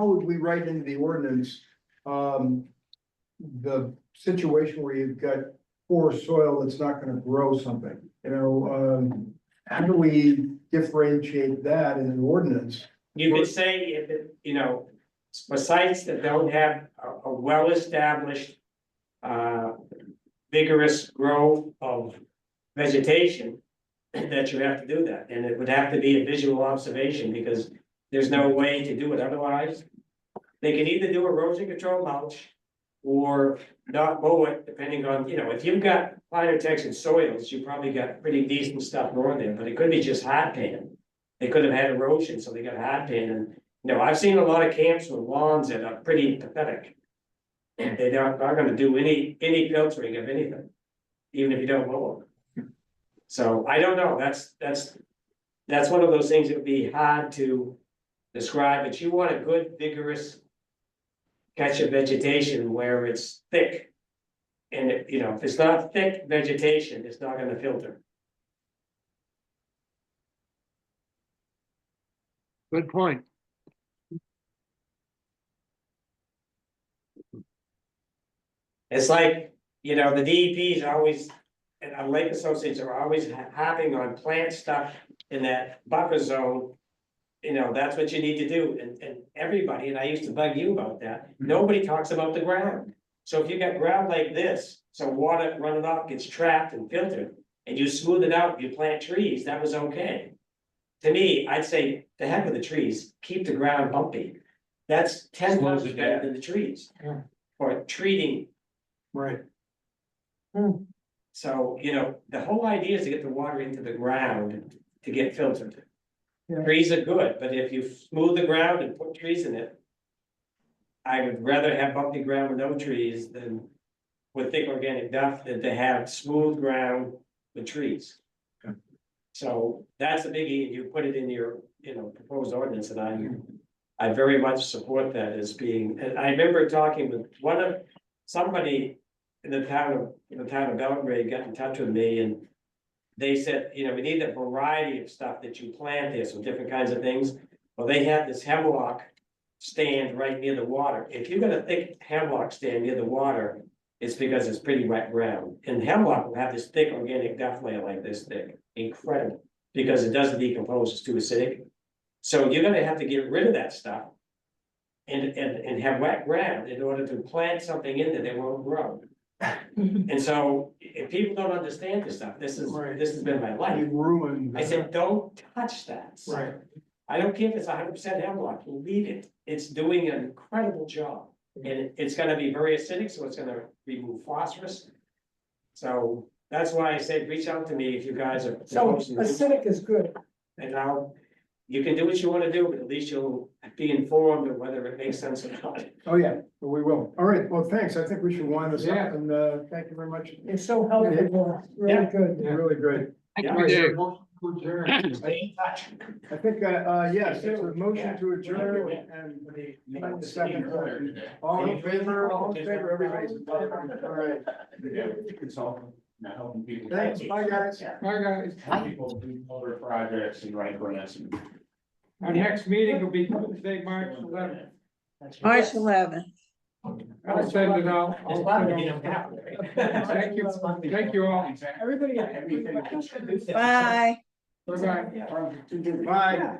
D: would we write into the ordinance, the situation where you've got poor soil that's not gonna grow something? You know, how do we differentiate that in an ordinance?
B: You could say if it, for sites that don't have a well-established. Vigorous growth of vegetation, that you have to do that, and it would have to be a visual observation, because there's no way to do it otherwise. They can either do erosion control mulch or not mow it, depending on, if you've got finer textured soils, you probably got pretty decent stuff growing there, but it could be just hard pan. They could have had erosion, so they got hard pan, and I've seen a lot of camps with lawns that are pretty pathetic. And they aren't gonna do any filtering of anything, even if you don't mow them. So I don't know, that's one of those things that would be hard to describe, but you want a good vigorous catch of vegetation where it's thick. And if it's not thick vegetation, it's not gonna filter.
G: Good point.
B: It's like, the DEP is always, and our lake associates are always harping on plant stuff in that buffer zone. That's what you need to do, and everybody, and I used to bug you about that, nobody talks about the ground. So if you got ground like this, so water running off gets trapped and filtered, and you smooth it out, you plant trees, that was okay. To me, I'd say, the heck with the trees, keep the ground bumpy. That's 10 times better than the trees.
E: Yeah.
B: For treating.
D: Right.
B: So, the whole idea is to get the water into the ground to get filtered.
C: Yeah.
B: Trees are good, but if you smooth the ground and put trees in it. I would rather have bumpy ground with no trees than with thick organic duff than to have smooth ground with trees.
D: Okay.
B: So that's a biggie, and you put it in your, proposed ordinance, and I very much support that as being, and I remember talking with somebody in the town of Belgrade got in touch with me, and they said, we need a variety of stuff that you plant there, so different kinds of things. Well, they had this hemlock stand right near the water. If you've got a thick hemlock stand near the water, it's because it's pretty wet ground. And hemlock will have this thick organic duff layer like this thick, incredible, because it doesn't decompose, it's too acidic. So you're gonna have to get rid of that stuff and have wet ground in order to plant something in there that won't grow. And so if people don't understand this stuff, this has been my life.
D: You ruined.
B: I said, don't touch that.
D: Right.
B: I don't care if it's 100% hemlock, leave it. It's doing an incredible job. And it's gonna be very acidic, so it's gonna remove phosphorus. So that's why I said, reach out to me if you guys are.
C: So acidic is good.
B: And you can do what you wanna do, but at least you'll be informed of whether it makes sense or not.
D: Oh, yeah, we will. All right, well, thanks. I think we should wind this
E: Yeah.
D: up, and thank you very much.
C: It's so helpful, really
B: Yeah.
C: good.
D: Really great.
G: Thank
B: Yeah.
G: you, Dave.
B: Stay in touch.
D: I think, yes, it's a motion to adjourn and the second. All in favor, everybody's. All right.
I: Consultant, not helping people.
D: Thanks, bye, guys.
E: Bye, guys.
I: Help people do other projects and write grants and.
E: Our next meeting will be Tuesday, March 11th.
A: March 11th.
E: I'll send it out.
B: It's fun to get them halfway.
E: Thank you all.
C: Everybody.
A: Bye.
E: Bye-bye.
D: Bye.